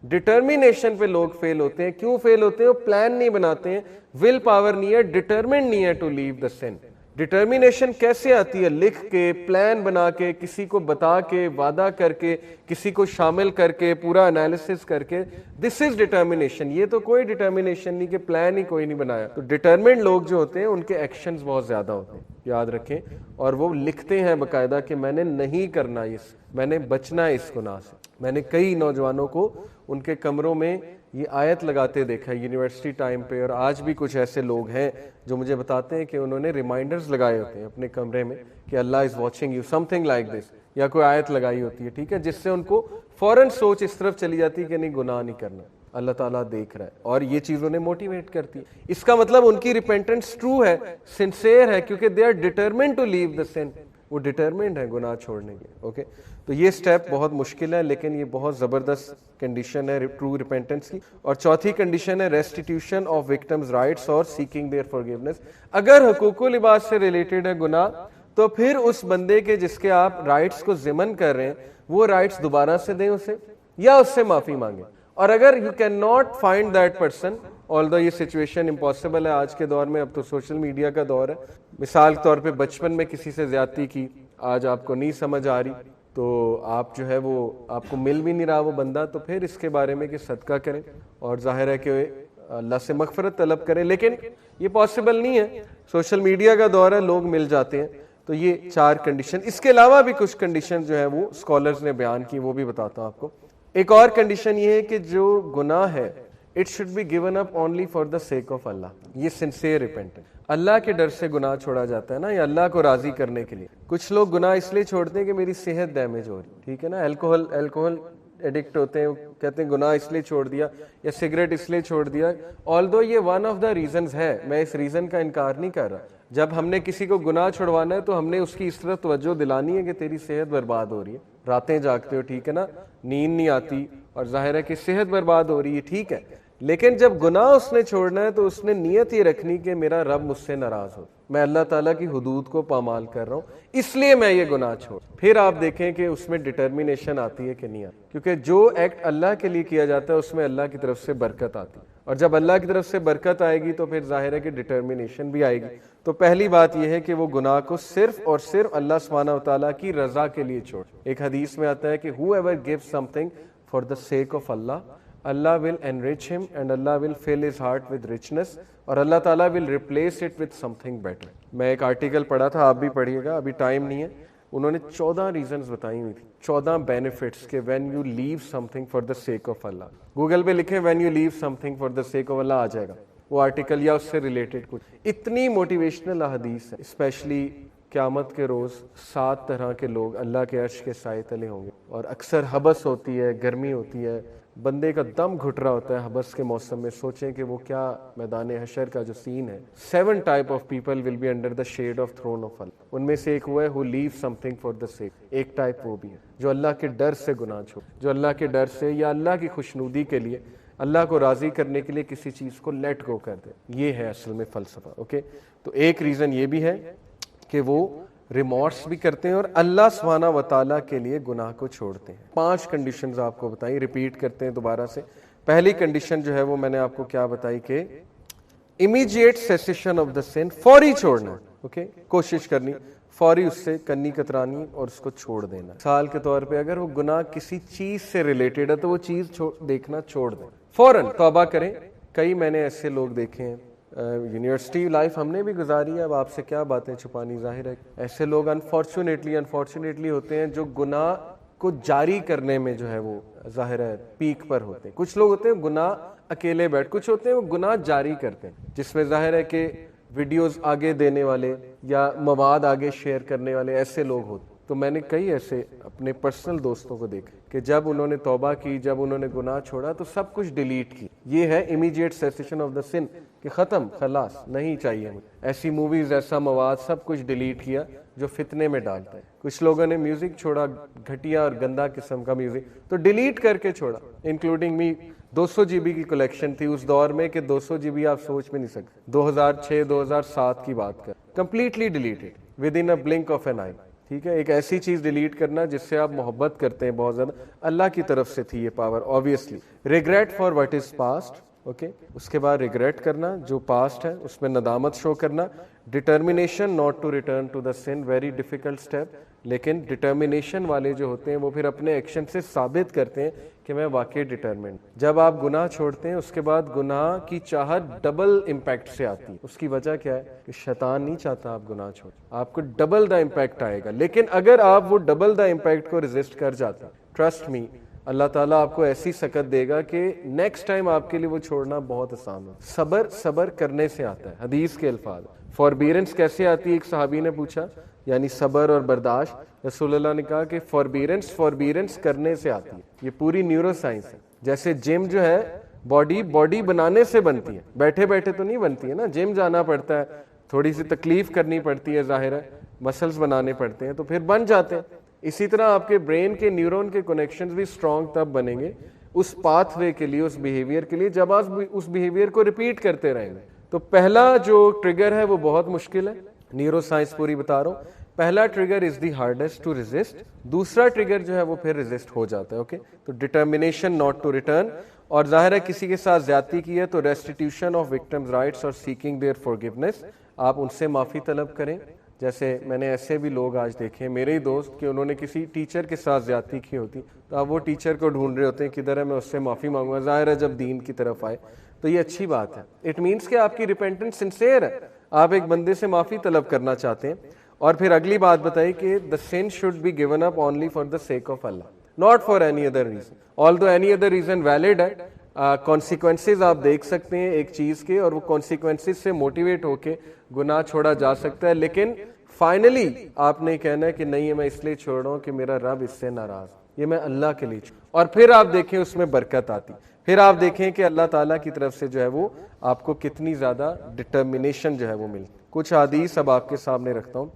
ڈٹرمینیشن پہ لوگ فیل ہوتے ہیں. کیوں فیل ہوتے ہیں؟ وہ پلان نہیں بناتے ہیں, ول پاور نہیں ہے, ڈٹرمنڈ نہیں ہے to leave the sun. Determination کیسے آتی ہے؟ لکھ کے, پلان بنا کے, کسی کو بتا کے, وعدہ کر کے, کسی کو شامل کر کے, پورا انالیسس کر کے. دس از ڈٹرمینیشن. یہ تو کوئی ڈٹرمینیشن نہیں کہ پلان ہی کوئی نہیں بنایا. تو ڈٹرمنڈ لوگ جو ہوتے ہیں ان کے ایکشنز بہت زیادہ ہوتے ہیں, یاد رکھیں. اور وہ لکھتے ہیں باقاعدہ کہ میں نے نہیں کرنا, میں نے بچنا ہے اس گناہ سے. میں نے کئی نوجوانوں کو ان کے کمروں میں یہ آیت لگاتے دیکھا یونیورسٹی ٹائم پہ, اور آج بھی کچھ ایسے لوگ ہیں جو مجھے بتاتے ہیں کہ انہوں نے ریمائنڈرز لگائے ہوتے ہیں اپنے کمرے میں کہ Allah is watching you, something like this, یا کوئی آیت لگائی ہوتی ہے. ٹھیک ہے, جس سے ان کو فوراً سوچ اس طرف چلی جاتی ہے کہ نہیں گناہ نہیں کرنا, اللہ تعالیٰ دیکھ رہا ہے, اور یہ چیز انہیں موٹیویٹ کرتی ہے. اس کا مطلب ان کی ریپینٹنس ٹرو ہے, سنسیئر ہے, کیونکہ دے آر ڈٹرمنڈ ٹو لیو دا سن. وہ ڈٹرمنڈ ہے گناہ چھوڑنے کے. اوکے, تو یہ سٹیپ بہت مشکل ہے, لیکن یہ بہت زبردست کنڈیشن ہے ٹرو ریپینٹنس کی. اور چوتھی کنڈیشن ہے ریسٹیٹیوشن آف وکٹمز رائٹس اور سیکنگ دیئر فارگیونیس. اگر حقوق و لباس سے ریلیٹڈ ہے گناہ, تو پھر اس بندے کے جس کے آپ رائٹس کو ضمن کر رہے ہیں وہ رائٹس دوبارہ سے دیں اسے, یا اس سے معافی مانگیں. اور اگر you can not find that person, آلدو یہ سچویشن امپاسبل ہے آج کے دور میں, اب تو سوشل میڈیا کا دور ہے. مثال کے طور پہ بچپن میں کسی سے زیادتی کی, آج آپ کو نہیں سمجھ آ رہی, تو آپ جو ہے وہ آپ کو مل بھی نہیں رہا وہ بندہ, تو پھر اس کے بارے میں کہ صدقہ کریں, اور ظاہر ہے کہ اللہ سے مغفرت طلب کریں. لیکن یہ پاسبل نہیں ہے, سوشل میڈیا کا دور ہے, لوگ مل جاتے ہیں. تو یہ 4 کنڈیشن. اس کے علاوہ بھی کچھ کنڈیشن جو ہے وہ اسکالرز نے بیان کی, وہ بھی بتاتا ہوں آپ کو. ایک اور کنڈیشن یہ ہے کہ جو گناہ ہے it should be given up only for the sake of Allah. یہ سنسیئر ریپینٹنس. اللہ کے ڈر سے گناہ چھوڑا جاتا ہے نا, یا اللہ کو راضی کرنے کے لیے. کچھ لوگ گناہ اس لیے چھوڑتے ہیں کہ میری صحت ڈیمیج ہو رہی. ٹھیک ہے نا, الکوہل ایڈکٹ ہوتے ہیں, کہتے ہیں گناہ اس لیے چھوڑ دیا, یا سگریٹ اس لیے چھوڑ دیا. آلدو یہ ون آف دا ریزنز ہے, میں اس ریزن کا انکار نہیں کر رہا. جب ہم نے کسی کو گناہ چھڑوانا ہے تو ہم نے اس کی اس طرف توجہ دلانی ہے کہ تیری صحت برباد ہو رہی ہے, راتیں جاگتے ہو, ٹھیک ہے نا, نیند نہیں آتی, اور ظاہر ہے کہ صحت برباد ہو رہی ہے. ٹھیک ہے, لیکن جب گناہ اس نے چھوڑنا ہے تو اس نے نیت یہ رکھنی کہ میرا رب مجھ سے ناراض ہو, میں اللہ تعالیٰ کی حدود کو پامال کر رہا ہوں, اس لیے میں یہ گناہ چھوڑ. پھر آپ دیکھیں کہ اس میں ڈٹرمینیشن آتی ہے کہ نہیں آتی, کیونکہ جو ایکٹ اللہ کے لیے کیا جاتا ہے اس میں اللہ کی طرف سے برکت آتی ہے, اور جب اللہ کی طرف سے برکت آئے گی تو پھر ظاہر ہے کہ ڈٹرمینیشن بھی آئے گی. تو پہلی بات یہ ہے کہ وہ گناہ کو صرف اور صرف اللہ سبحانہ و تعالیٰ کی رضا کے لیے چھوڑ. ایک حدیث میں آتا ہے کہ whoever gives something for the sake of Allah, Allah will enrich him and Allah will fill his heart with richness, اور اللہ تعالیٰ will replace it with something better. میں ایک آرٹیکل پڑھا تھا, آپ بھی پڑھیے گا, ابھی ٹائم نہیں ہے. انہوں نے 14 ریزنز بتائی ہوئی تھی, 14 بینیفٹس کہ when you leave something for the sake of Allah. Google پہ لکھیں when you leave something for the sake of Allah, آ جائے گا وہ آرٹیکل یا اس سے ریلیٹڈ کچھ. اتنی موٹیویشنل احادیث ہے, اسپیشلی قیامت کے روز 7 طرح کے لوگ اللہ کے عرش کے سائے تلے ہوں گے, اور اکثر حبس ہوتی ہے, گرمی ہوتی ہے, بندے کا دم گھٹ رہا ہوتا ہے حبس کے موسم میں. سوچیں کہ وہ کیا میدان حشر کا جو سین ہے. 7 type of people will be under the shade of throne of Allah. ان میں سے ایک وہ ہے who leave something for the sake. ایک ٹائپ وہ بھی ہے جو اللہ کے ڈر سے گناہ چھوڑ, جو اللہ کے ڈر سے یا اللہ کی خوشنودی کے لیے, اللہ کو راضی کرنے کے لیے کسی چیز کو لیٹ گو کر دے. یہ ہے اصل میں فلسفہ. اوکے, تو ایک ریزن یہ بھی ہے کہ وہ ریمورس بھی کرتے ہیں اور اللہ سبحانہ و تعالیٰ کے لیے گناہ کو چھوڑتے ہیں. 5 کنڈیشنز آپ کو بتائی, ریپیٹ کرتے ہیں دوبارہ سے. پہلی کنڈیشن جو ہے وہ میں نے آپ کو کیا بتائی کہ امیجیٹ سیسیشن آف دا سن, فوری چھوڑنا. اوکے, کوشش کرنی فوری اس سے کنی کترانی اور اس کو چھوڑ دینا. مثال کے طور پہ اگر وہ گناہ کسی چیز سے ریلیٹڈ ہے تو وہ چیز دیکھنا چھوڑ دیں, فوراً توبہ کریں. کئی میں نے ایسے لوگ دیکھے ہیں, یونیورسٹی لائف ہم نے بھی گزاری ہے, اب آپ سے کیا باتیں چھپانی, ظاہر ہے ایسے لوگ انفارچونیٹلی ہوتے ہیں جو گناہ کو جاری کرنے میں جو ہے وہ ظاہر ہے پیک پر ہوتے ہیں. کچھ لوگ ہوتے ہیں گناہ اکیلے بیٹھ, کچھ ہوتے ہیں وہ گناہ جاری کرتے ہیں, جس میں ظاہر ہے کہ ویڈیوز آگے دینے والے یا مواد آگے شیئر کرنے والے ایسے لوگ ہوتے. تو میں نے کئی ایسے اپنے پرسنل دوستوں کو دیکھا کہ جب انہوں نے توبہ کی, جب انہوں نے گناہ چھوڑا تو سب کچھ ڈیلیٹ کی. یہ ہے immediate cessation of the sin کہ ختم, خلاص, نہیں چاہیے مجھے. ایسی موویز, ایسا مواد سب کچھ ڈیلیٹ کیا جو فتنے میں ڈالتا ہے. کچھ لوگوں نے میوزک چھوڑا, گھٹیا اور گندا قسم کا میوزک, تو ڈیلیٹ کر کے چھوڑا, انکلوڈنگ می. 200 GB کی کلیکشن تھی اس دور میں کہ 200 GB آپ سوچ بھی نہیں سکتے, 2006-2007 کی بات کر, completely deleted within a blink of an eye. ٹھیک ہے, ایک ایسی چیز ڈیلیٹ کرنا جس سے آپ محبت کرتے ہیں بہت زیادہ, اللہ کی طرف سے تھی یہ power obviously. Regret for what is past. Okay, اس کے بعد ریگریٹ کرنا جو پاسٹ ہے, اس میں ندامت شو کرنا. Determination not to return to the sin, very difficult step, لیکن ڈٹرمینیشن والے جو ہوتے ہیں وہ پھر اپنے ایکشن سے ثابت کرتے ہیں کہ میں واقعی ڈٹرمنڈ. جب آپ گناہ چھوڑتے ہیں اس کے بعد گناہ کی چاہت ڈبل امپیکٹ سے آتی ہے. اس کی وجہ کیا ہے کہ شیطان نہیں چاہتا آپ گناہ چھوڑیں, آپ کو ڈبل دا امپیکٹ آئے گا. لیکن اگر آپ وہ ڈبل دا امپیکٹ کو ریزسٹ کر جاتے ہیں, ٹرسٹ می, اللہ تعالیٰ آپ کو ایسی سکت دے گا کہ نیکسٹ ٹائم آپ کے لیے وہ چھوڑنا بہت آسان ہو. صبر کرنے سے آتا ہے, حدیث کے الفاظ. فوربیرنس کیسے آتی ہے, ایک صحابی نے پوچھا, یعنی صبر اور برداشت. رسول اللہ نے کہا کہ فوربیرنس کرنے سے آتی ہے. یہ پوری نیورو سائنس ہے. جیسے جم جو ہے باڈی بنانے سے بنتی ہے, بیٹھے بیٹھے تو نہیں بنتی ہے نا, جم جانا پڑتا ہے, تھوڑی سی تکلیف کرنی پڑتی ہے, ظاہر ہے مسلز بنانے پڑتے ہیں تو پھر بن جاتے ہیں. اسی طرح آپ کے برین کے نیورون کے کنیکشنز بھی اسٹرانگ تب بنیں گے اس پاتھ وے کے لیے, اس بیہیویئر کے لیے, جب آپ اس بیہیویئر کو ریپیٹ کرتے رہیں گے. تو پہلا جو ٹریگر ہے وہ بہت مشکل ہے, نیورو سائنس پوری بتا رہا ہوں. پہلا trigger is the hardest to resist, دوسرا ٹریگر جو ہے وہ پھر ریزسٹ ہو جاتا ہے. اوکے, تو ڈٹرمینیشن ناٹ ٹو ریٹرن, اور ظاہر ہے کسی کے ساتھ زیادتی کی ہے تو ریسٹیٹیوشن آف وکٹمز رائٹس اور سیکنگ دیئر فارگیونیس, آپ ان سے معافی طلب کریں. جیسے میں نے ایسے بھی لوگ آج دیکھے ہیں, میرے ہی دوست, کہ انہوں نے کسی ٹیچر کے ساتھ زیادتی کی ہوتی تو اب وہ ٹیچر کو ڈھونڈ رہے ہوتے ہیں کدھر ہے, میں اس سے معافی مانگوں گا. ظاہر ہے جب دین کی طرف آئے تو یہ اچھی بات ہے. اٹ مینس کہ آپ کی ریپینٹنس سنسیئر ہے, آپ ایک بندے سے معافی طلب کرنا چاہتے ہیں. اور پھر اگلی بات بتائی کہ the sin should be given up only for the sake of Allah, not for any other reason. Although any other reason valid ہے, consequences آپ دیکھ سکتے ہیں ایک چیز کے, اور وہ consequences سے موٹیویٹ ہو کے گناہ چھوڑا جا سکتا ہے. لیکن فائنلی آپ نے کہنا ہے کہ نہیں, میں اس لیے چھوڑ رہا ہوں کہ میرا رب اس سے ناراض, یہ میں اللہ کے لیے چھوڑ. اور پھر آپ دیکھیں اس میں برکت آتی, پھر آپ دیکھیں کہ اللہ تعالیٰ کی طرف سے جو ہے وہ آپ کو کتنی زیادہ ڈٹرمینیشن جو ہے وہ ملتی. کچھ حدیث اب آپ کے سامنے رکھتا ہوں.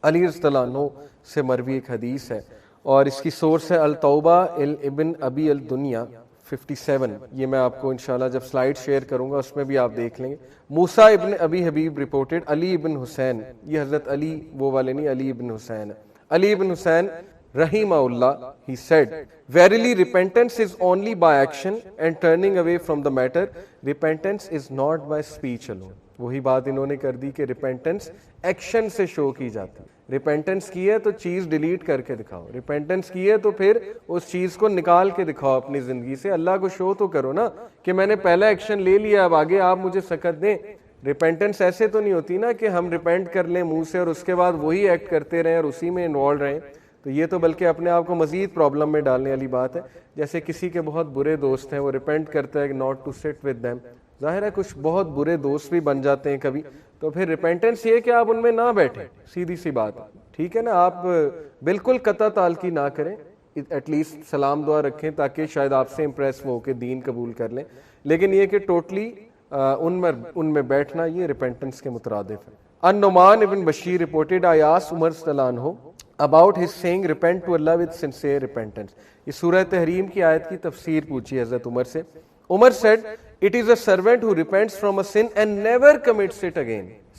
علی رضی اللہ عنہ سے مروی ایک حدیث ہے, اور اس کی سورس ہے التوبہ ابن ابی الدنیا 57. یہ میں آپ کو انشاءاللہ جب سلائیڈ شیئر کروں گا اس میں بھی آپ دیکھ لیں گے. موسیٰ ابن ابی حبیب رپورٹڈ علی ابن حسین, یہ حضرت علی وہ والے نہیں, علی ابن حسین. علی ابن حسین رحمہ اللہ, he said, verily repentance is only by action and turning away from the matter. Repentance is not by speech alone. وہی بات انہوں نے کر دی کہ ریپینٹنس ایکشن سے شو کی جاتی. ریپینٹنس کی ہے تو چیز ڈیلیٹ کر کے دکھاؤ, ریپینٹنس کی ہے تو پھر اس چیز کو نکال کے دکھاؤ اپنی زندگی سے. اللہ کو شو تو کرو نا کہ میں نے پہلا ایکشن لے لیا, اب آگے آپ مجھے سکت دیں. ریپینٹنس ایسے تو نہیں ہوتی نا کہ ہم ریپینٹ کر لیں منہ سے اور اس کے بعد وہی ایکٹ کرتے رہیں اور اسی میں انوالو رہیں. تو یہ تو بلکہ اپنے آپ کو مزید پرابلم میں ڈالنے والی بات ہے. جیسے کسی کے بہت برے دوست ہیں, وہ ریپینٹ کرتا ہے کہ not to sit with them, ظاہر ہے کچھ بہت برے دوست بھی بن جاتے ہیں کبھی, تو پھر ریپینٹنس یہ کہ آپ ان میں نہ بیٹھیں, سیدھی سی بات, ٹھیک ہے نا. آپ بالکل قطع تعلقی نہ کریں, ایٹ لیسٹ سلام دعا رکھیں تاکہ شاید آپ سے امپریس ہو کے دین قبول کر لیں. لیکن یہ کہ ٹوٹلی ان میں بیٹھنا یہ ریپینٹنس کے مترادف ہے. النعمان ابن بشیر رپورٹڈ آیاس عمر صلی اللہ عنہ about his saying repent to Allah with sincere repentance. یہ سورہ تحریم کی آیت کی تفسیر پوچھی حضرت عمر سے. عمر said It is a servant who repents from a sin and never commits it again.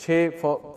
6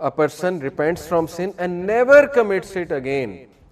a person repents from sin and never commits it again.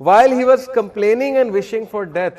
while he was complaining and wishing for death.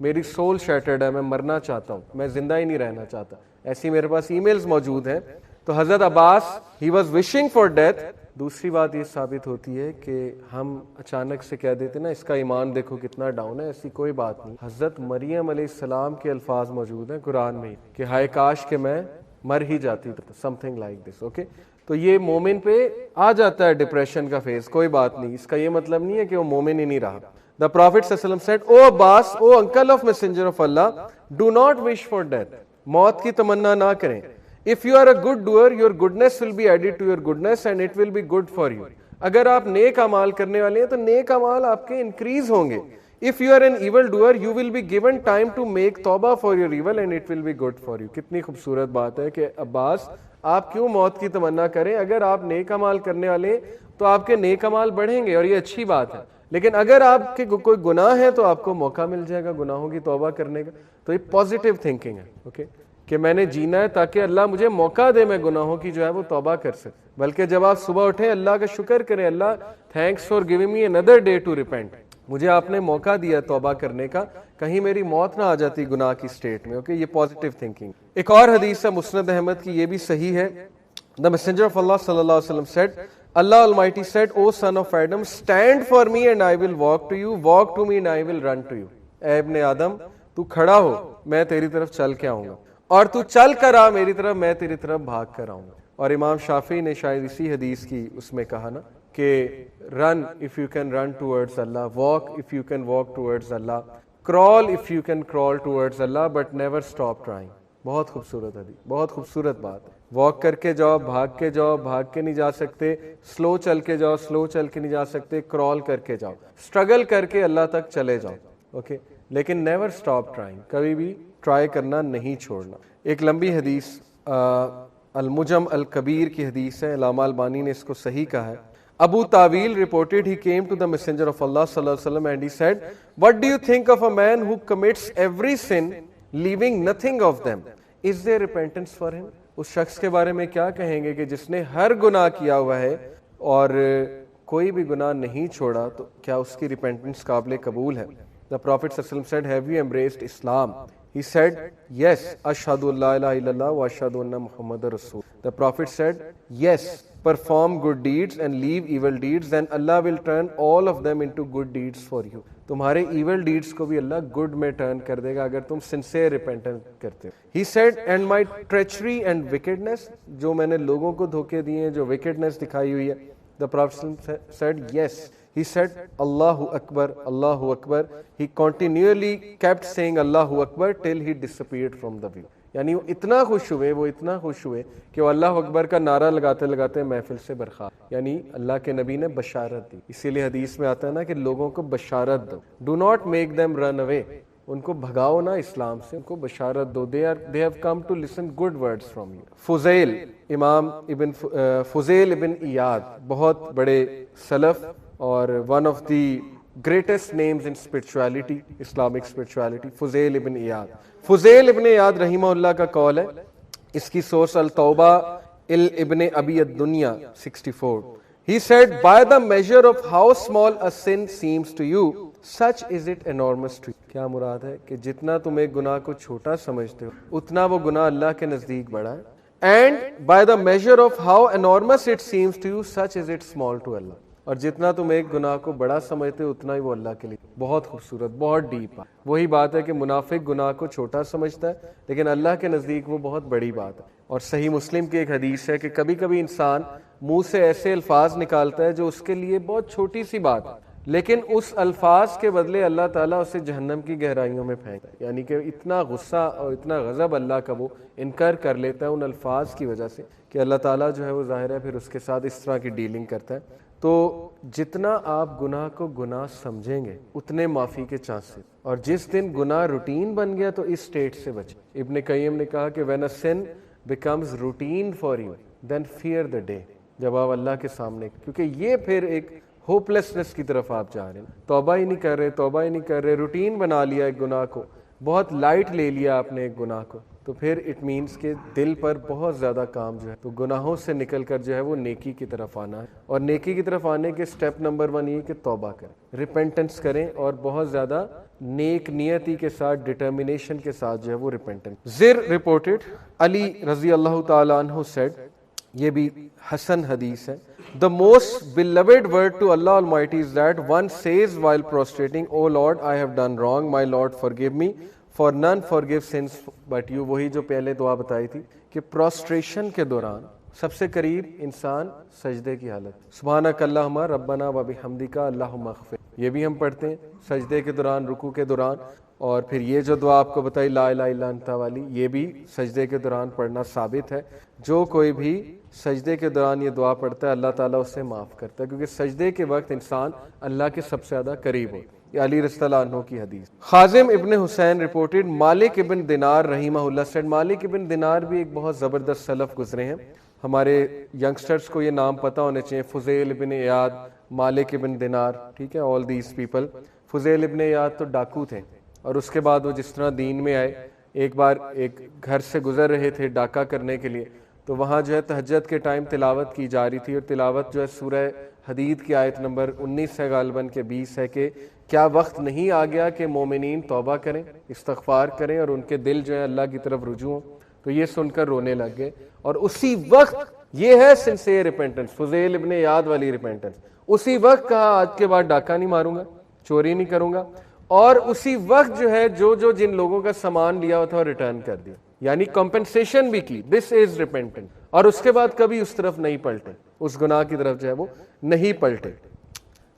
میری civil shattered ہے, میں مرنا چاہتا ہوں, میں زندہ ہی نہیں رہنا چاہتا. ایسی میرے پاس ای میلز موجود ہیں. تو حضرت Abbas he was wishing for death. دوسری بات یہ ثابت ہوتی ہے کہ ہم اچانک سے کہہ دیتے نا اس کا ایمان دیکھو کتنا ڈاؤن ہے, ایسی کوئی بات نہیں. حضرت مریم علیہ السلام کے الفاظ موجود ہیں قرآن میں کہ ہائے کاش کہ میں مر ہی جاتی, سم تھنگ لائک دس. اوکے, تو یہ مومن پہ آ جاتا ہے ڈپریشن کا فیز, کوئی بات نہیں. اس کا یہ مطلب نہیں ہے کہ وہ مومن ہی نہیں رہا. The Prophet ﷺ said, O Abbas, O uncle of Messenger of Allah, do not wish for death. موت کی تمنا نہ کریں. If you are a good doer, your goodness will be added to your goodness and it will be good for you. اگر آپ نیک اعمال کرنے والے ہیں تو نیک اعمال آپ کے انکریز ہوں گے. If you are an evil doer, you will be given time to make tawbah for your evil and it will be good for you. کتنی خوبصورت بات ہے کہ عباس آپ کیوں موت کی تمنا کریں, اگر آپ نیک اعمال کرنے والے ہیں تو آپ کے نیک اعمال بڑھیں گے اور یہ اچھی بات ہے. لیکن اگر آپ کے کوئی گناہ ہے تو آپ کو موقع مل جائے گا گناہوں کی توبہ کرنے کا. تو یہ پازیٹیو تھنکنگ ہے, اوکے, کہ میں نے جینا ہے تاکہ اللہ مجھے موقع دے میں گناہوں کی جو ہے وہ توبہ کر سکوں. بلکہ جب آپ صبح اٹھیں اللہ کا شکر کریں, Allah thanks for giving me another day to repent, مجھے آپ نے موقع دیا توبہ کرنے کا, کہیں میری موت نہ آ جاتی گناہ کی سٹیٹ میں. اوکے, یہ پازیٹیو تھنکنگ. ایک اور حدیث ہے مسند احمد کی, یہ بھی صحیح ہے. The messenger of Allah sallallahu alaihi wasallam said, Allah Almighty said, O son of Adam, stand for me and I will walk to you, walk to me and I will run to you. اے ابن آدم تو کھڑا ہو, میں تیری طرف چل کے آؤں گا, اور تو چل کر آ میری طرف, میں تیری طرف بھاگ کر آؤں گا. اور امام شافعی نے شاید اسی حدیث کی اس میں کہا نا کہ run if you can run towards Allah, walk if you can walk towards Allah, crawl if you can crawl towards Allah, but never stop trying. بہت خوبصورت حدیث, بہت خوبصورت بات ہے. واک کر کے جاؤ, بھاگ کے جاؤ, بھاگ کے نہیں جا سکتے, سلو چل کے جاؤ, سلو چل کے نہیں جا سکتے, کرال کر کے جاؤ, اسٹرگل کر کے اللہ تک چلے جاؤ. اوکے, لیکن نیور اسٹاپ ٹرائنگ, کبھی بھی ٹرائی کرنا نہیں چھوڑنا. ایک لمبی حدیث المجم الکبیر کی حدیث ہے, علامہ البانی نے اس کو صحیح کہا ہے. Abu Tawil reported he came to the messenger of Allah sallallahu alaihi wasallam and he said, what do you think of a man who commits every sin leaving nothing of them? Is there repentance for him? اس شخص کے بارے میں کیا کہیں گے کہ جس نے ہر گناہ کیا ہوا ہے اور کوئی بھی گناہ نہیں چھوڑا, تو کیا اس کی ریپینٹنس قابل قبول ہے؟ The Prophet sallallahu alaihi wasallam said, have you embraced Islam? He said, yes, ashhadu an la ilaha illallah wa ashhadu anna Muhammadar Rasul. The Prophet said, yes, perform good deeds and leave evil deeds, then Allah will turn all of them into good deeds for you. تمہارے evil deeds کو بھی اللہ good میں turn کر دے گا اگر تم sincere repentant کرتے ہو. He said, and my treachery and wickedness, جو میں نے لوگوں کو دھوکے دیے ہیں, جو wickedness دکھائی ہوئی ہے. The Prophet said, yes. He said, Allahu Akbar, Allahu Akbar. He continually kept saying Allahu Akbar till he disappeared from the view. یعنی وہ اتنا خوش ہوئے کہ وہ اللہ اکبر کا نعرہ لگاتے لگاتے محفل سے برخاست. یعنی اللہ کے نبی نے بشارت دی. اسی لیے حدیث میں آتا ہے نا کہ لوگوں کو بشارت دو. Do not make them run away. ان کو بھگاؤ نہ اسلام سے, ان کو بشارت دو. They have come to listen good words from you. Fuzail, امام فضیل ابن ایاد, بہت بڑے سلف اور one of the greatest names in spirituality, Islamic spirituality, Fuzail ابن ایاد. فضیل ابن ایاد رحمہ اللہ کا قول ہے, اس کی سورس التوبہ ابن ابی الدنیا 64. He said, by the measure of how small a sin seems to you, such is it enormous to you. کیا مراد ہے کہ جتنا تم ایک گناہ کو چھوٹا سمجھتے ہو اتنا وہ گناہ اللہ کے نزدیک بڑا ہے. And by the measure of how enormous it seems to you, such is it small to Allah. اور جتنا تم ایک گناہ کو بڑا سمجھتے ہو اتنا ہی وہ اللہ کے لیے. بہت خوبصورت, بہت ڈیپ. وہی بات ہے کہ منافق گناہ کو چھوٹا سمجھتا ہے لیکن اللہ کے نزدیک وہ بہت بڑی بات ہے. اور صحیح مسلم کی ایک حدیث ہے کہ کبھی کبھی انسان منہ سے ایسے الفاظ نکالتا ہے جو اس کے لیے بہت چھوٹی سی بات ہے, لیکن اس الفاظ کے بدلے اللہ تعالیٰ اسے جہنم کی گہرائیوں میں پھینکتا ہے. یعنی کہ اتنا غصہ اور اتنا غضب اللہ کا وہ انکر کر لیتا ہے ان الفاظ کی وجہ سے کہ اللہ تعالیٰ جو ہے وہ ظاہر ہے پھر اس کے ساتھ اس طرح کی ڈیلنگ کرتا ہے. تو جتنا آپ گناہ کو گناہ سمجھیں گے اتنے معافی کے چانسز. اور جس دن گناہ روٹین بن گیا تو اس سٹیٹ سے بچیں. ابن قیم نے کہا کہ when a sin becomes routine for you, then fear the day. جب آپ اللہ کے سامنے, کیونکہ یہ پھر ایک ہوپلیسنس کی طرف آپ جا رہے ہیں, توبہ ہی نہیں کر رہے, روٹین بنا لیا ایک گناہ کو, بہت لائٹ لے لیا آپ نے ایک گناہ کو. تو پھر اٹ مینس کہ دل پر بہت زیادہ کام جو ہے تو گناہوں سے نکل کر جو ہے وہ نیکی کی طرف آنا ہے. اور نیکی کی طرف آنے کے سٹیپ نمبر 1 یہ کہ توبہ کریں, ریپینٹنس کریں, اور بہت زیادہ نیک نیتی کے ساتھ, ڈٹرمنیشن کے ساتھ جو ہے وہ ریپینٹنس. زر رپورٹڈ علی رضی اللہ تعالیٰ عنہ سیڈ, یہ بھی حسن حدیث ہے, the most beloved word to Allah Almighty is that one says while prostrating, oh Lord, I have done wrong, my Lord forgive me, for none forgive sins but you. وہی جو پہلے دعا بتائی تھی کہ پروسٹریشن کے دوران سب سے قریب انسان سجدے کی حالت, سبحانک اللہم ربنا و بحمدک اللہم اغفر, یہ بھی ہم پڑھتے ہیں سجدے کے دوران, رکوع کے دوران. اور پھر یہ جو دعا آپ کو بتائی لا الہ الا انت والی, یہ بھی سجدے کے دوران پڑھنا ثابت ہے. جو کوئی بھی سجدے کے دوران یہ دعا پڑھتا ہے اللہ تعالیٰ اسے معاف کرتا ہے, کیونکہ سجدے کے وقت انسان اللہ کے سب سے زیادہ قریب ہوتا ہے. یہ علی رضی اللہ عنہ کی حدیث. خازم ابن حسین رپورٹڈ مالک ابن دینار رحمہ اللہ سیڈ, مالک ابن دینار بھی ایک بہت زبردست سلف گزرے ہیں, ہمارے ینگسٹرز کو یہ نام پتہ ہونے چاہیے. فضیل ابن عیاض, مالک ابن دینار, ٹھیک ہے, آل دیز پیپل. فضیل ابن عیاض تو ڈاکو تھے, اور اس کے بعد وہ جس طرح دین میں آئے, ایک بار ایک گھر سے گزر رہے تھے ڈاکہ کرنے کے لیے, تو وہاں جو ہے تہجد کے ٹائم تلاوت کی جا رہی تھی, اور تلاوت جو ہے سورہ حدید کی آیت نمبر 19 ہے غالباً کہ 20 ہے کہ کیا وقت نہیں آ گیا کہ مومنین توبہ کریں, استغفار کریں, اور ان کے دل جو ہے اللہ کی طرف رجوع ہوں. تو یہ سن کر رونے لگ گئے, اور اسی وقت یہ ہے سنسیئر ریپینٹنس, فضیل ابن عیاض والی ریپینٹنس. اسی وقت کہا آج کے بعد ڈاکہ نہیں ماروں گا, چوری نہیں کروں گا, اور اسی وقت جو ہے جو جن لوگوں کا سامان لیا ہوا تھا ریٹرن کر دیا, یعنی کمپنسیشن بھی کی. دس از ریپینٹنس. اور اس کے بعد کبھی اس طرف نہیں پلٹے, اس گناہ کی طرف جو ہے وہ نہیں پلٹے.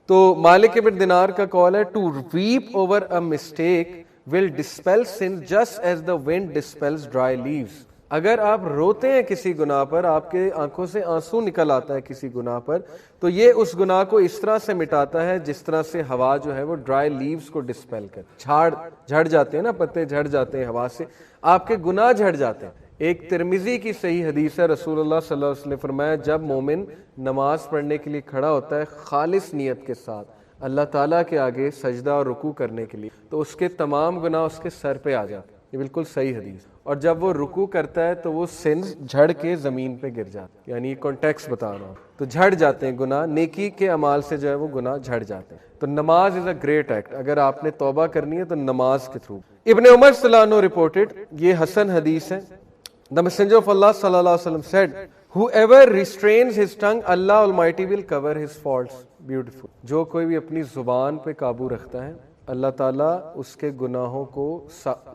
تو مالک ابن دینار کا قول ہے to weep over a mistake will dispel sin just as the wind dispels dry leaves. اگر آپ روتے ہیں کسی گناہ پر, آپ کے آنکھوں سے آنسو نکل آتا ہے کسی گناہ پر, تو یہ اس گناہ کو اس طرح سے مٹاتا ہے جس طرح سے ہوا جو ہے وہ ڈرائی لیوز کو ڈسپیل کر, جھڑ جاتے ہیں نا, پتے جھڑ جاتے ہیں ہوا سے, آپ کے گناہ جھڑ جاتے ہیں. ایک ترمذی کی صحیح حدیث ہے, رسول اللہ صلی اللہ علیہ وسلم نے فرمایا جب مومن نماز پڑھنے کے لیے کھڑا ہوتا ہے خالص نیت کے ساتھ اللہ تعالیٰ کے آگے سجدہ اور رکوع کرنے کے لیے, تو اس کے تمام گناہ اس کے سر پہ آ جاتے ہیں. یہ بالکل صحیح حدیث. اور جب وہ رکوع کرتا ہے تو وہ سنز جھڑ کے زمین پہ گر جاتے ہیں, یعنی کانٹیکس بتا رہا ہوں, تو جھڑ جاتے ہیں گناہ, نیکی کے اعمال سے جو ہے وہ گناہ جھڑ جاتے ہیں. تو نماز از اے گریٹ ایکٹ. اگر آپ نے توبہ کرنی ہے تو نماز کے تھرو. ابن عمر صلی اللہ عنہ رپورٹڈ, یہ حسن حدیث ہے, the messenger of Allah صلی اللہ علیہ وسلم said whoever restrains his tongue Allah Almighty will cover his faults. Beautiful. جو کوئی بھی اپنی زبان پہ قابو رکھتا ہے اللہ تعالیٰ اس کے گناہوں کو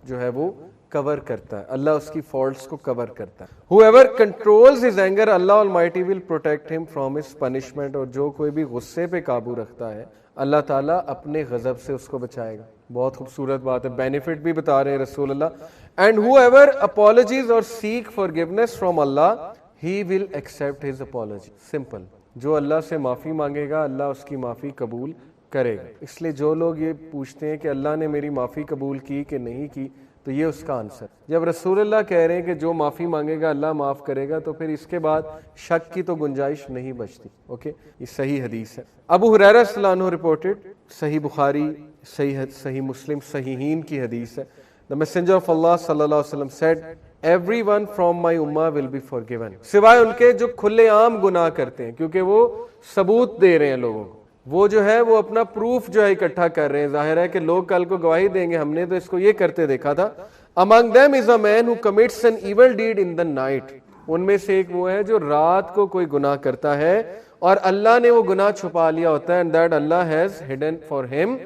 جو ہے وہ کور کرتا ہے, اللہ اس کی فالٹس کو کور کرتا ہے. whoever controls his anger Allah Almighty will protect him from his punishment. اور جو کوئی بھی غصے پہ قابو رکھتا ہے اللہ تعالیٰ اپنے غضب سے اس کو بچائے گا. بہت خوبصورت بات ہے, بینیفٹ بھی بتا رہے ہیں رسول اللہ. and whoever apologies or seek forgiveness from Allah he will accept his apology. simple. جو اللہ سے معافی مانگے گا اللہ اس کی معافی قبول کرے گا. اس لیے جو لوگ یہ پوچھتے ہیں کہ اللہ نے میری معافی قبول کی کہ نہیں کی, تو یہ اس کا آنسر. جب رسول اللہ کہہ رہے ہیں کہ جو معافی مانگے گا اللہ معاف کرے گا, تو پھر اس کے بعد شک کی تو گنجائش نہیں بچتی. اوکے, یہ صحیح حدیث ہے. ابو ہریرہ صلی اللہ عنہ رپورٹڈ, صحیح بخاری, صحیح مسلم, صحیحین کی حدیث ہے. The messenger of Allah صلی اللہ علیہ وسلم said everyone from my ummah will be forgiven. سوائے ان کے جو کھلے عام گناہ کرتے ہیں, کیونکہ وہ ثبوت دے رہے ہیں لوگوں کو, وہ جو ہے وہ اپنا پروف جو ہے اکٹھا کر رہے ہیں. ظاہر ہے کہ لوگ کل کو گواہی دیں گے ہم نے تو اس کو یہ کرتے دیکھا تھا. among them is a man who commits an evil deed in the night. ان میں سے ایک وہ ہے جو رات کو کوئی گناہ کرتا ہے اور اللہ نے وہ گناہ چھپا لیا ہوتا ہے, and that Allah has hidden for him.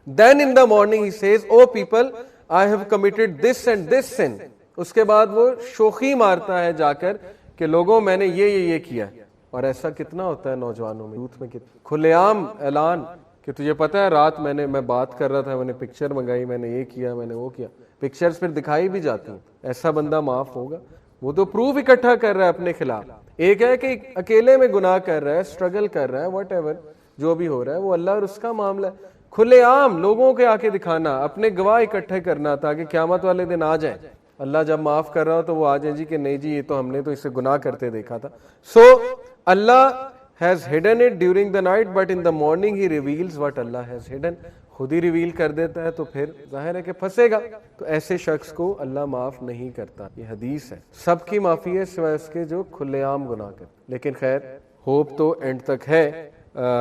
then in the morning he says, oh people, I have committed this and this sin. اس کے بعد وہ شوخی مارتا ہے جا کر کہ لوگوں میں نے یہ کیا. اور ایسا کتنا ہوتا ہے نوجوانوں میں, یوتھ میں, کھلے عام اعلان کہ تجھے پتہ ہے رات میں بات کر رہا تھا, میں نے پکچر منگائی, میں نے یہ کیا, میں نے وہ کیا. پکچرز پھر دکھائی بھی جاتی ہیں. ایسا بندہ معاف ہوگا؟ وہ تو پروف اکٹھا کر رہا ہے اپنے خلاف. ایک ہے کہ اکیلے میں گناہ کر رہا ہے, اسٹرگل کر رہا ہے, واٹ ایور جو بھی ہو رہا ہے وہ اللہ اور اس کا معاملہ ہے. کھلے عام لوگوں کے آ کے دکھانا, اپنے گواہ اکٹھے کرنا تاکہ قیامت والے دن آ جائیں, اللہ جب معاف کر رہا ہو تو وہ آ جائیں جی کہ نہیں جی یہ تو ہم نے تو اسے گناہ کرتے دیکھا تھا. سو اللہ has hidden it during the night, but in the morning he reveals what Allah has hidden. خود ہی ریویل کر دیتا ہے تو پھر ظاہر ہے کہ پھنسے گا. تو ایسے شخص کو اللہ معاف نہیں کرتا. یہ حدیث ہے. سب کی معافی ہے سوائے اس کے جو کھلے عام گناہ کرتے. لیکن خیر ہوپ تو اینڈ تک ہے.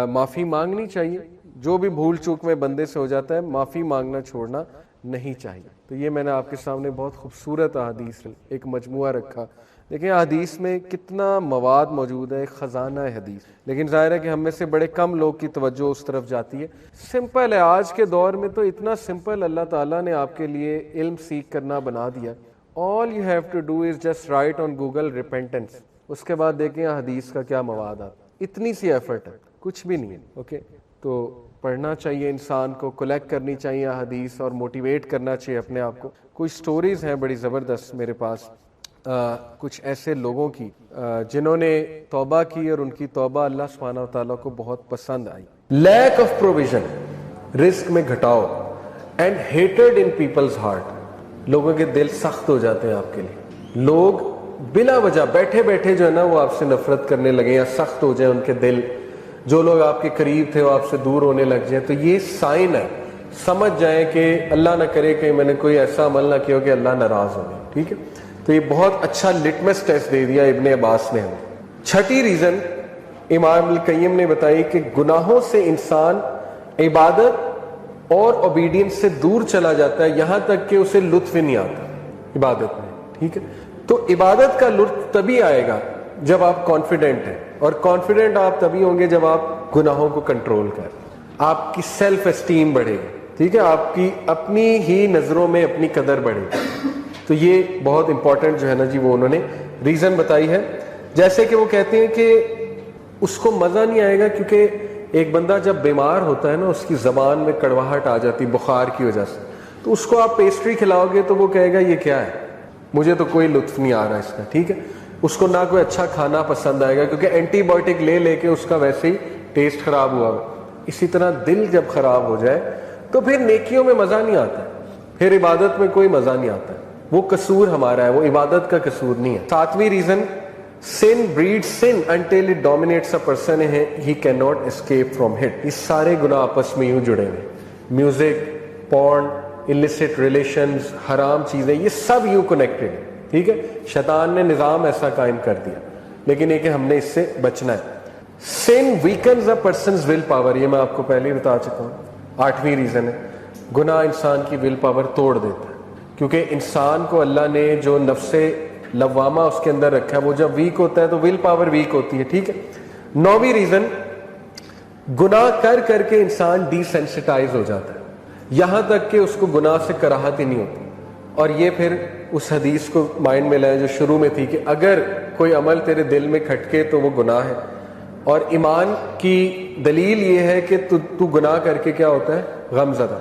معافی مانگنی چاہیے. جو بھی بھول چوک میں بندے سے ہو جاتا ہے معافی مانگنا چھوڑنا نہیں چاہیے. تو یہ میں نے آپ کے سامنے بہت خوبصورت احادیث ایک مجموعہ رکھا. دیکھیں حدیث میں کتنا مواد موجود ہے, ایک خزانہ ہے حدیث. لیکن ظاہر ہے کہ ہم میں سے بڑے کم لوگ کی توجہ اس طرف جاتی ہے. سمپل ہے. آج کے دور میں تو اتنا سمپل اللہ تعالیٰ نے آپ کے لیے علم سیکھ کرنا بنا دیا. All you have to do is just write on Google repentance. اس کے بعد دیکھیں حدیث کا کیا مواد آتا. اتنی سی ایفرٹ ہے, کچھ بھی نہیں ہے. اوکے, تو پڑھنا چاہیے انسان کو, کلیکٹ کرنی چاہیے حدیث اور موٹیویٹ کرنا چاہیے اپنے آپ کو. کچھ سٹوریز ہیں بڑی زبردست میرے پاس, کچھ ایسے لوگوں کی جنہوں نے توبہ کی اور ان کی توبہ اللہ سبحانہ و تعالیٰ کو بہت پسند آئی. لیک آف پروویژن, رزق میں گھٹاؤ, and hated in people's heart. لوگوں کے دل سخت ہو جاتے ہیں آپ کے لیے. لوگ بلا وجہ بیٹھے بیٹھے جو ہے نا وہ آپ سے نفرت کرنے لگے یا سخت ہو جائیں ان کے دل. جو لوگ آپ کے قریب تھے وہ آپ سے دور ہونے لگ جائیں. تو یہ سائن ہے, سمجھ جائیں کہ اللہ نہ کرے کہ میں نے کوئی ایسا عمل نہ کیا کہ اللہ ناراض ہو گئے. ٹھیک ہے, تو یہ بہت اچھا لٹمس ٹیسٹ دے دیا ابن عباس نے ہمیں. چھٹی ریزن امام القیم نے بتائی کہ گناہوں سے انسان عبادت اور اوبیڈینس سے دور چلا جاتا ہے, یہاں تک کہ اسے لطف ہی نہیں آتا عبادت میں. ٹھیک ہے, تو عبادت کا لطف تبھی آئے گا جب آپ کانفیڈنٹ ہیں, اور کانفیڈنٹ آپ تبھی ہوں گے جب آپ گناہوں کو کنٹرول کریں. آپ کی سیلف اسٹیم بڑھے گی. ٹھیک ہے, آپ کی اپنی ہی نظروں میں اپنی قدر بڑھے گی. تو یہ بہت امپورٹنٹ جو ہے نا جی وہ انہوں نے ریزن بتائی ہے. جیسے کہ وہ کہتے ہیں کہ اس کو مزہ نہیں آئے گا, کیونکہ ایک بندہ جب بیمار ہوتا ہے نا اس کی زبان میں کڑواہٹ آ جاتی بخار کی وجہ سے. تو اس کو آپ پیسٹری کھلاؤ گے تو وہ کہے گا یہ کیا ہے, مجھے تو کوئی لطف نہیں آ رہا اس کا. ٹھیک ہے, اس کو نہ کوئی اچھا کھانا پسند آئے گا کیونکہ اینٹی بایوٹک لے لے کے اس کا ویسے ہی ٹیسٹ خراب ہوا ہوا. اسی طرح دل جب خراب ہو جائے تو پھر نیکیوں میں مزہ نہیں آتا, پھر عبادت میں کوئی مزہ نہیں آتا. وہ قصور ہمارا ہے, وہ عبادت کا قصور نہیں ہے. ساتویں reason sin breeds sin until it dominates a person he cannot escape from it. یہ سارے گناہ آپس میں یوں جڑے ہوئے, میوزک, پورن, illicit relations, حرام چیزیں, یہ سب یوں کنیکٹڈ ہیں. ٹھیک ہے, شیطان نے نظام ایسا قائم کر دیا, لیکن یہ کہ ہم نے اس سے بچنا ہے. sin weakens a person's will power, یہ میں آپ کو پہلے ہی بتا چکا ہوں. 8ویں ریزن ہے گناہ انسان کی ول پاور توڑ دیتا ہے, کیونکہ انسان کو اللہ نے جو نفس لوامہ اس کے اندر رکھا ہے وہ جب ویک ہوتا ہے تو ول پاور ویک ہوتی ہے. ٹھیک ہے. 9ویں ریزن گناہ کر کر کے انسان ڈی سینسٹائز ہو جاتا ہے, یہاں تک کہ اس کو گناہ سے کراہت ہی نہیں ہوتی. اور یہ پھر اس حدیث کو مائنڈ میں لائیں جو شروع میں تھی کہ اگر کوئی عمل تیرے دل میں کھٹکے تو وہ گناہ ہے. اور ایمان کی دلیل یہ ہے کہ تو گناہ کر کے کیا ہوتا ہے, غم زدہ.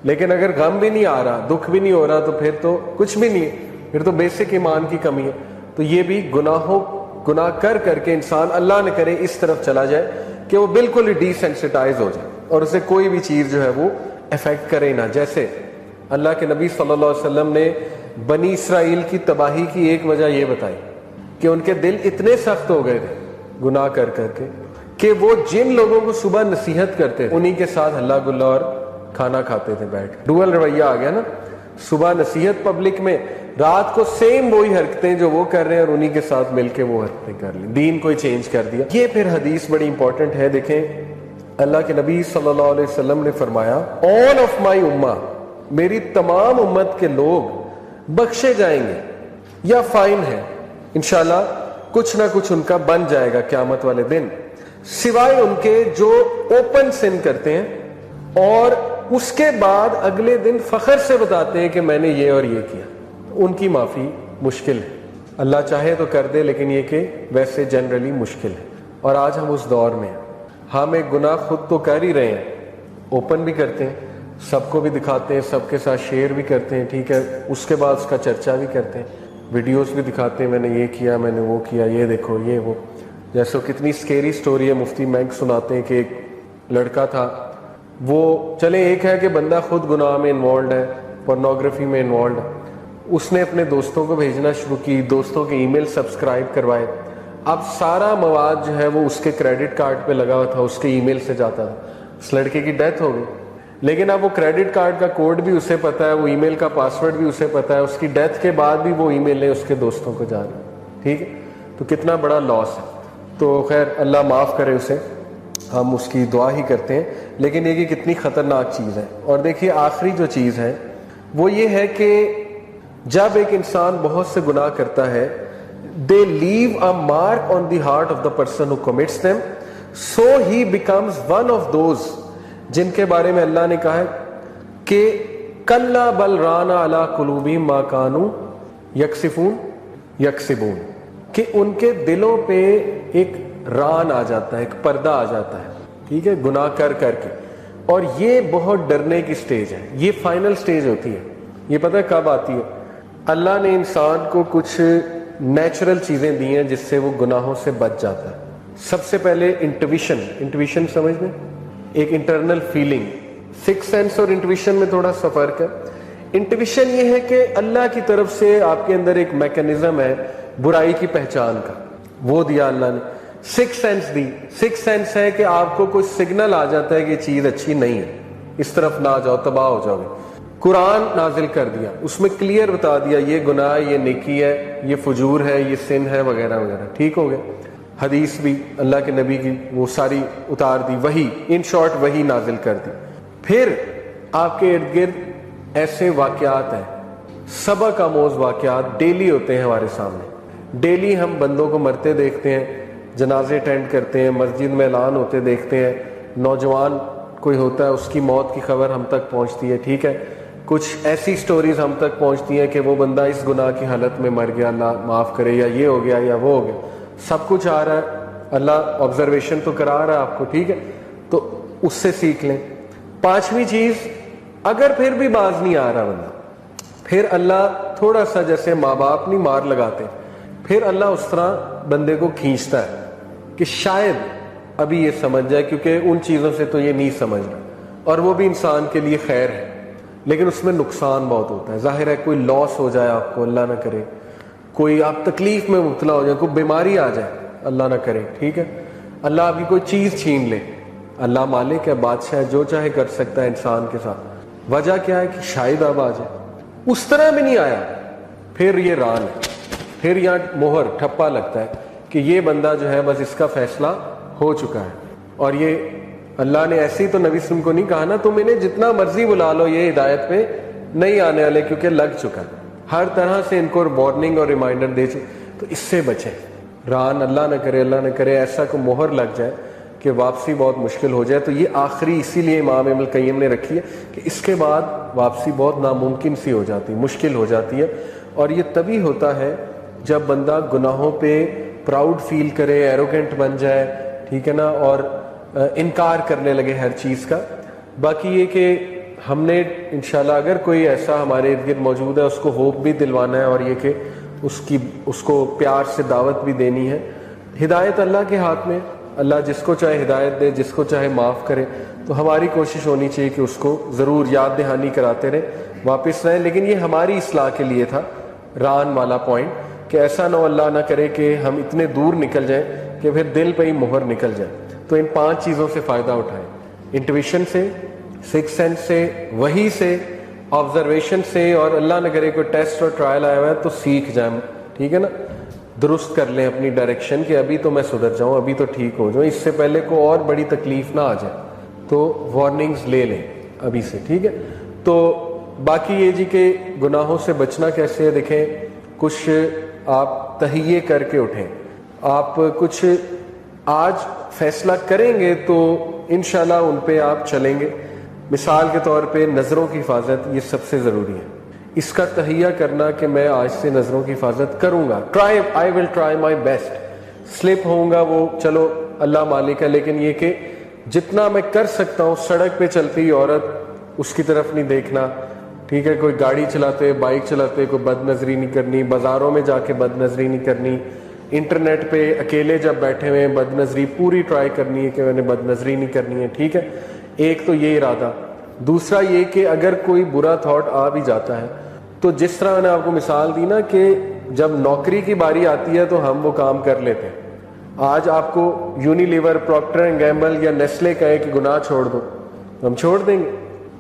لیکن اگر غم بھی نہیں آ رہا, دکھ بھی نہیں ہو رہا, تو پھر تو کچھ بھی نہیں ہے, پھر تو بیسک ایمان کی کمی ہے. تو یہ بھی گناہ کر کر کے انسان اللہ نہ کرے اس طرف چلا جائے کہ وہ بالکل ہی ڈی سینسٹائز ہو جائے اور اسے کوئی بھی چیز جو ہے وہ افیکٹ کرے نہ. جیسے اللہ کے نبی صلی اللہ علیہ وسلم نے بنی اسرائیل کی تباہی کی ایک وجہ یہ بتائی کہ ان کے دل اتنے سخت ہو گئے تھے گناہ کر کر کے کہ وہ جن لوگوں کو صبح نصیحت کرتے انہی کے ساتھ ہلا گلا اور کھانا کھاتے تھے بیٹھ کے. ڈوئل رویہ آ گیا نا, صبح نصیحت پبلک میں, رات کو سیم وہی حرکتیں جو وہ کر رہے ہیں اور انہی کے ساتھ مل کے وہ حرکتیں کر لی, دین کو چینج کر دیا. یہ پھر حدیث بڑی امپورٹنٹ ہے. دیکھیں اللہ کے نبی صلی اللہ علیہ وسلم نے فرمایا all of my ummah, میری تمام امت کے لوگ بخشے جائیں گے یا فائن ہے انشاءاللہ, کچھ نہ کچھ ان کا بن جائے گا قیامت والے دن, سوائے ان کے جو اوپن سن کرتے ہیں اور اس کے بعد اگلے دن فخر سے بتاتے ہیں کہ میں نے یہ اور یہ کیا. ان کی معافی مشکل ہے, اللہ چاہے تو کر دے, لیکن یہ کہ ویسے جنرلی مشکل ہے. اور آج ہم اس دور میں ہیں, ہم ایک گناہ خود تو کر ہی رہے ہیں, اوپن بھی کرتے ہیں, سب کو بھی دکھاتے ہیں, سب کے ساتھ شیئر بھی کرتے ہیں. ٹھیک ہے, اس کے بعد اس کا چرچا بھی کرتے ہیں, ویڈیوز بھی دکھاتے ہیں, میں نے یہ کیا, میں نے وہ کیا, یہ دیکھو یہ وہ. جیسے کتنی سکیری سٹوری ہے, مفتی مینک سناتے ہیں کہ ایک لڑکا تھا, وہ چلے ایک ہے کہ بندہ خود گناہ میں انوالوڈ ہے, پورنوگرافی میں انوالوڈ ہے, اس نے اپنے دوستوں کو بھیجنا شروع کی, دوستوں کے ای میل سبسکرائب کروائے. اب سارا مواد جو ہے وہ اس کے کریڈٹ کارڈ پہ لگا ہوا تھا, اس کے ای میل سے جاتا تھا. اس لڑکے کی ڈیتھ ہو گئی. لیکن اب وہ کریڈٹ کارڈ کا کوڈ بھی اسے پتہ ہے, وہ ای میل کا پاسورڈ بھی اسے پتہ ہے, اس کی ڈیتھ کے بعد بھی وہ ای میلیں اس کے دوستوں کو جا رہی ہیں. ٹھیک ہے, تو کتنا بڑا لاس ہے. تو خیر اللہ معاف کرے اسے, ہم اس کی دعا ہی کرتے ہیں. لیکن یہ کہ کتنی خطرناک چیز ہے. اور دیکھیے آخری جو چیز ہے وہ یہ ہے کہ جب ایک انسان بہت سے گناہ کرتا ہے, they leave a mark on the heart of the person who commits them, so he becomes one of those جن کے بارے میں اللہ نے کہا ہے کہ کلا بل رانا علی قلوبہم ما کانوا یکسبون, کہ ان کے دلوں پہ ایک ران آ جاتا ہے, ایک پردہ آ جاتا ہے, ٹھیک ہے, گناہ کر کر کے. اور یہ بہت ڈرنے کی سٹیج ہے, یہ فائنل سٹیج ہوتی ہے. یہ پتہ ہے کب آتی ہے؟ اللہ نے انسان کو کچھ نیچرل چیزیں دی ہیں جس سے وہ گناہوں سے بچ جاتا ہے. سب سے پہلے انٹویشن سمجھ میں, ایک انٹرنل فیلنگ. سکس سینس اور انٹویشن میں تھوڑا سا فرق ہے. انٹویشن یہ ہے کہ اللہ کی طرف سے آپ کے اندر ایک میکینزم ہے برائی کی پہچان کا, وہ دیا اللہ نے. سکس سینس دی, سکس سینس ہے کہ آپ کو کوئی سگنل آ جاتا ہے کہ یہ چیز اچھی نہیں ہے, اس طرف نہ جاؤ تباہ ہو جاؤ گے. قرآن نازل کر دیا, اس میں کلیئر بتا دیا یہ گناہ, یہ نیکی ہے, یہ فجور ہے, یہ سن ہے, وغیرہ وغیرہ. ٹھیک ہو گیا. حدیث بھی اللہ کے نبی کی وہ ساری اتار دی, وہی ان شارٹ وہی نازل کر دی. پھر آپ کے ارد گرد ایسے واقعات ہیں, سبق آموز واقعات ڈیلی ہوتے ہیں ہمارے سامنے. ڈیلی ہم بندوں کو مرتے دیکھتے ہیں, جنازے اٹینڈ کرتے ہیں, مسجد میں اعلان ہوتے دیکھتے ہیں, نوجوان کوئی ہوتا ہے اس کی موت کی خبر ہم تک پہنچتی ہے. ٹھیک ہے, کچھ ایسی سٹوریز ہم تک پہنچتی ہیں کہ وہ بندہ اس گناہ کی حالت میں مر گیا, اللہ معاف کرے, یا یہ ہو گیا یا وہ ہو گیا. سب کچھ آ رہا ہے, اللہ آبزرویشن تو کرا رہا ہے آپ کو. ٹھیک ہے, تو اس سے سیکھ لیں. پانچویں چیز, اگر پھر بھی باز نہیں آ رہا بندہ, پھر اللہ تھوڑا سا جیسے ماں باپ نہیں مار لگاتے, پھر اللہ اس طرح بندے کو کھینچتا ہے کہ شاید ابھی یہ سمجھ جائے, کیونکہ ان چیزوں سے تو یہ نہیں سمجھ رہا, اور وہ بھی انسان کے لیے خیر ہے, لیکن اس میں نقصان بہت ہوتا ہے. ظاہر ہے کوئی لاس ہو جائے آپ کو, اللہ نہ کرے, کوئی آپ تکلیف میں مبتلا ہو جائے, کوئی بیماری آ جائے, اللہ نہ کرے. ٹھیک ہے, اللہ آپ کی کوئی چیز چھین لے. اللہ مالک ہے, بادشاہ ہے, جو چاہے کر سکتا ہے انسان کے ساتھ. وجہ کیا ہے کہ شاید اب آ جائے. اس طرح بھی نہیں آیا, پھر یہ ران ہے, پھر یہاں مہر ٹھپا لگتا ہے کہ یہ بندہ جو ہے بس اس کا فیصلہ ہو چکا ہے. اور یہ اللہ نے ایسے ہی تو نبی وسلم کو نہیں کہا نا تم انہیں جتنا مرضی بلا لو یہ ہدایت پہ نہیں آنے والے, کیونکہ لگ چکا ہے. ہر طرح سے ان کو وارننگ اور ریمائنڈر دے چکے. تو اس سے بچیں. ران اللہ نہ کرے ایسا کو مہر لگ جائے کہ واپسی بہت مشکل ہو جائے. تو یہ آخری اسی لیے امام ابن القیم نے رکھی ہے کہ اس کے بعد واپسی بہت ناممکن سی ہو جاتی, مشکل ہو جاتی ہے. اور یہ تبھی ہوتا ہے جب بندہ گناہوں پہ پراؤڈ فیل کرے, ایروگنٹ بن جائے, ٹھیک ہے نا, اور انکار کرنے لگے ہر چیز کا. باقی یہ کہ ہم نے انشاءاللہ اگر کوئی ایسا ہمارے ارد گرد موجود ہے اس کو ہوپ بھی دلوانا ہے, اور یہ کہ اس کو پیار سے دعوت بھی دینی ہے. ہدایت اللہ کے ہاتھ میں, اللہ جس کو چاہے ہدایت دے, جس کو چاہے معاف کرے. تو ہماری کوشش ہونی چاہیے کہ اس کو ضرور یاد دہانی کراتے رہیں, واپس رہیں. لیکن یہ ہماری اصلاح کے لیے تھا ران والا پوائنٹ, کہ ایسا نہ اللہ نہ کرے کہ ہم اتنے دور نکل جائیں کہ پھر دل پہ ہی مہر نکل جائے. تو ان 5 چیزوں سے فائدہ اٹھائیں, انٹویشن سے, سکس سینس سے, وحی سے, آبزرویشن سے, اور اللہ نہ کرے کوئی ٹیسٹ اور ٹرائل آیا ہوا ہے تو سیکھ جائیں. ٹھیک ہے نا, درست کر لیں اپنی ڈائریکشن کہ ابھی تو میں سدھر جاؤں, ابھی تو ٹھیک ہو جاؤں, اس سے پہلے کو اور بڑی تکلیف نہ آ جائے. تو وارننگز لے لیں ابھی سے. ٹھیک ہے, تو باقی یہ جی کہ گناہوں سے بچنا کیسے ہے, دیکھیں کچھ آپ تہیے کر کے اٹھیں. آپ کچھ آج فیصلہ کریں گے تو انشاءاللہ ان پہ آپ چلیں گے. مثال کے طور پہ نظروں کی حفاظت, یہ سب سے ضروری ہے. اس کا تہیہ کرنا کہ میں آج سے نظروں کی حفاظت کروں گا, I will try my best. Slip ہوں گا وہ چلو اللہ مالک ہے, لیکن یہ کہ جتنا میں کر سکتا ہوں, سڑک پہ چلتی عورت اس کی طرف نہیں دیکھنا, ٹھیک ہے, کوئی گاڑی چلاتے, بائک چلاتے کوئی بد نظری نہیں کرنی, بازاروں میں جا کے بد نظری نہیں کرنی, انٹرنیٹ پہ اکیلے جب بیٹھے ہوئے بد نظری پوری ٹرائی کرنی ہے کہ میں نے بد نظری نہیں کرنی ہے. ٹھیک ہے, ایک تو یہ ارادہ. دوسرا یہ کہ اگر کوئی برا تھاٹ آ بھی جاتا ہے تو جس طرح میں نے آپ کو مثال دی نا کہ جب نوکری کی باری آتی ہے تو ہم وہ کام کر لیتے ہیں. آج آپ کو یونیلیور, پروکٹر اینڈ گیمبل یا نیسلے کہے کہ گناہ چھوڑ دو, ہم چھوڑ دیں گے.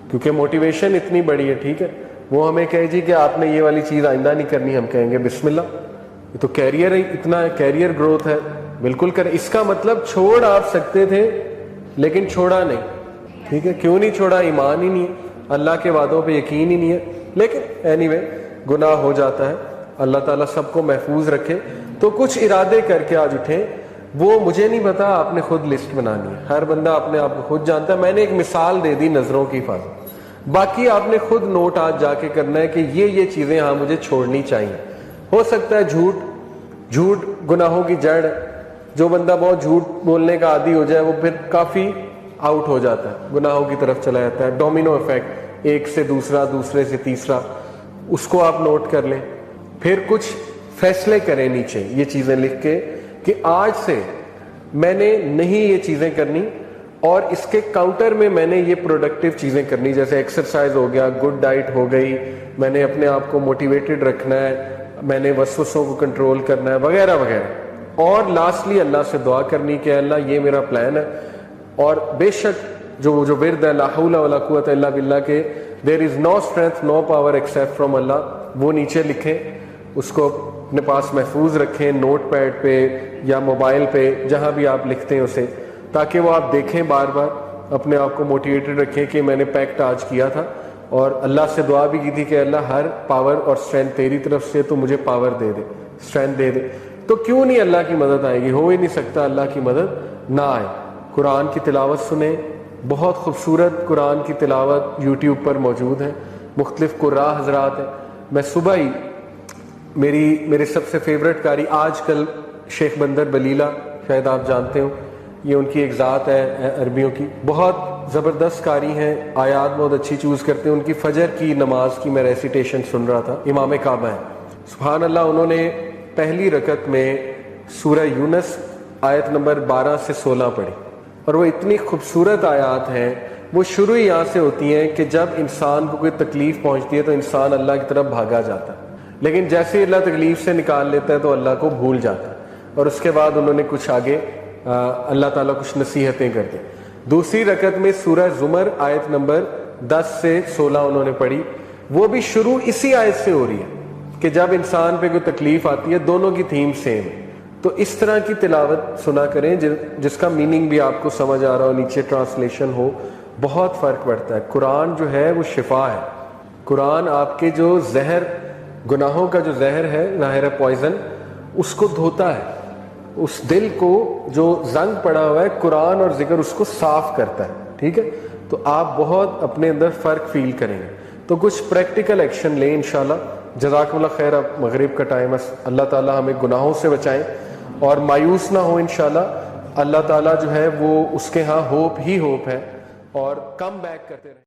کیونکہ موٹیویشن اتنی بڑی ہے. ٹھیک ہے, وہ ہمیں کہے جی کہ آپ نے یہ والی چیز آئندہ نہیں کرنی, ہم کہیں گے بسم اللہ, یہ تو کیریئر ہے, اتنا کیریئر گروتھ ہے, بالکل کریں. اس کا مطلب چھوڑ آپ سکتے تھے لیکن چھوڑا نہیں. ٹھیک ہے, کیوں نہیں چھوڑا؟ ایمان ہی نہیں ہے, اللہ کے وعدوں پہ یقین ہی نہیں ہے. لیکن اینی وے گناہ ہو جاتا ہے, اللہ تعالیٰ سب کو محفوظ رکھے. تو کچھ ارادے کر کے آج اٹھیں. وہ مجھے نہیں پتا, آپ نے خود لسٹ بنانی ہے, ہر بندہ اپنے آپ کو خود جانتا ہے. میں نے ایک مثال دے دی نظروں کی حفاظت, باقی آپ نے خود نوٹ آج جا کے کرنا ہے کہ یہ چیزیں ہاں مجھے چھوڑنی چاہیے. ہو سکتا ہے جھوٹ گناہوں کی جڑ, جو بندہ بہت جھوٹ بولنے کا عادی ہو جائے وہ پھر کافی آؤٹ ہو جاتا ہے, گناہوں کی طرف چلا جاتا ہے. ڈومینو افیکٹ, ایک سے دوسرا, دوسرے سے تیسرا, اس کو آپ نوٹ کر لیں. پھر کچھ فیصلے کریں نیچے یہ چیزیں لکھ کے کہ آج سے میں نے نہیں یہ چیزیں کرنی, اور اس کے کاؤنٹر میں میں نے یہ پروڈکٹیو چیزیں کرنی, جیسے ایکسرسائز ہو گیا, گڈ ڈائٹ ہو گئی, میں نے اپنے آپ کو موٹیویٹڈ رکھنا ہے, میں نے وسوسوں کو کنٹرول کرنا ہے, وغیرہ وغیرہ. اور لاسٹلی اللہ سے دعا کرنی کہ اللہ یہ میرا پلان ہے. اور بے شک جو ورد ہے لا حول ولا قوت الا باللہ کے there is no strength no power except from Allah, وہ نیچے لکھیں, اس کو اپنے پاس محفوظ رکھیں, نوٹ پیڈ پہ یا موبائل پہ, جہاں بھی آپ لکھتے ہیں اسے, تاکہ وہ آپ دیکھیں بار بار, اپنے آپ کو موٹیویٹڈ رکھیں کہ میں نے پیکٹ آج کیا تھا. اور اللہ سے دعا بھی کی تھی کہ اللہ ہر پاور اور اسٹرینتھ تیری طرف سے, تو مجھے پاور دے دے, اسٹرینتھ دے دے. تو کیوں نہیں اللہ کی مدد آئے گی؟ ہو ہی نہیں سکتا اللہ کی مدد نہ آئے. قرآن کی تلاوت سنیں, بہت خوبصورت قرآن کی تلاوت یوٹیوب پر موجود ہے, مختلف قراء حضرات ہیں. میں صبح ہی میرے سب سے فیوریٹ قاری آج کل شیخ بندر بلیلہ, شاید آپ جانتے ہو, یہ ان کی ایک ذات ہے عربیوں کی, بہت زبردست قاری ہیں, آیات بہت اچھی چوز کرتے ہیں. ان کی فجر کی نماز کی میں ریسیٹیشن سن رہا تھا, امام کعبہ ہیں, سبحان اللہ. انہوں نے پہلی رکعت میں سورہ یونس آیت نمبر 12 سے 16 پڑھی, اور وہ اتنی خوبصورت آیات ہیں. وہ شروع ہی یہاں سے ہوتی ہیں کہ جب انسان کو کوئی تکلیف پہنچتی ہے تو انسان اللہ کی طرف بھاگا جاتا ہے, لیکن جیسے اللہ تکلیف سے نکال لیتا ہے تو اللہ کو بھول جاتا ہے. اور اس کے بعد انہوں نے کچھ آگے اللہ تعالیٰ کچھ نصیحتیں کرتے. دوسری رکعت میں سورہ زمر آیت نمبر 10 سے 16 انہوں نے پڑھی, وہ بھی شروع اسی آیت سے ہو رہی ہے کہ جب انسان پہ کوئی تکلیف آتی ہے. دونوں کی تھیم سیم ہے. تو اس طرح کی تلاوت سنا کریں جس کا میننگ بھی آپ کو سمجھ آ رہا ہو, نیچے ٹرانسلیشن ہو. بہت فرق پڑتا ہے. قرآن جو ہے وہ شفا ہے. قرآن آپ کے جو زہر, گناہوں کا جو زہر ہے, ظاہر ہے پوائزن, اس کو دھوتا ہے. اس دل کو جو زنگ پڑا ہوا ہے, قرآن اور ذکر اس کو صاف کرتا ہے. ٹھیک ہے, تو آپ بہت اپنے اندر فرق فیل کریں گے. تو کچھ پریکٹیکل ایکشن لیں انشاءاللہ. جزاکم اللہ خیر. اب مغرب کا ٹائم ہے, اللہ تعالیٰ ہمیں گناہوں سے بچائیں اور مایوس نہ ہو انشاءاللہ. اللہ تعالیٰ جو ہے وہ اس کے ہاں ہوپ ہی ہوپ ہے, اور کم بیک کرتے رہیں.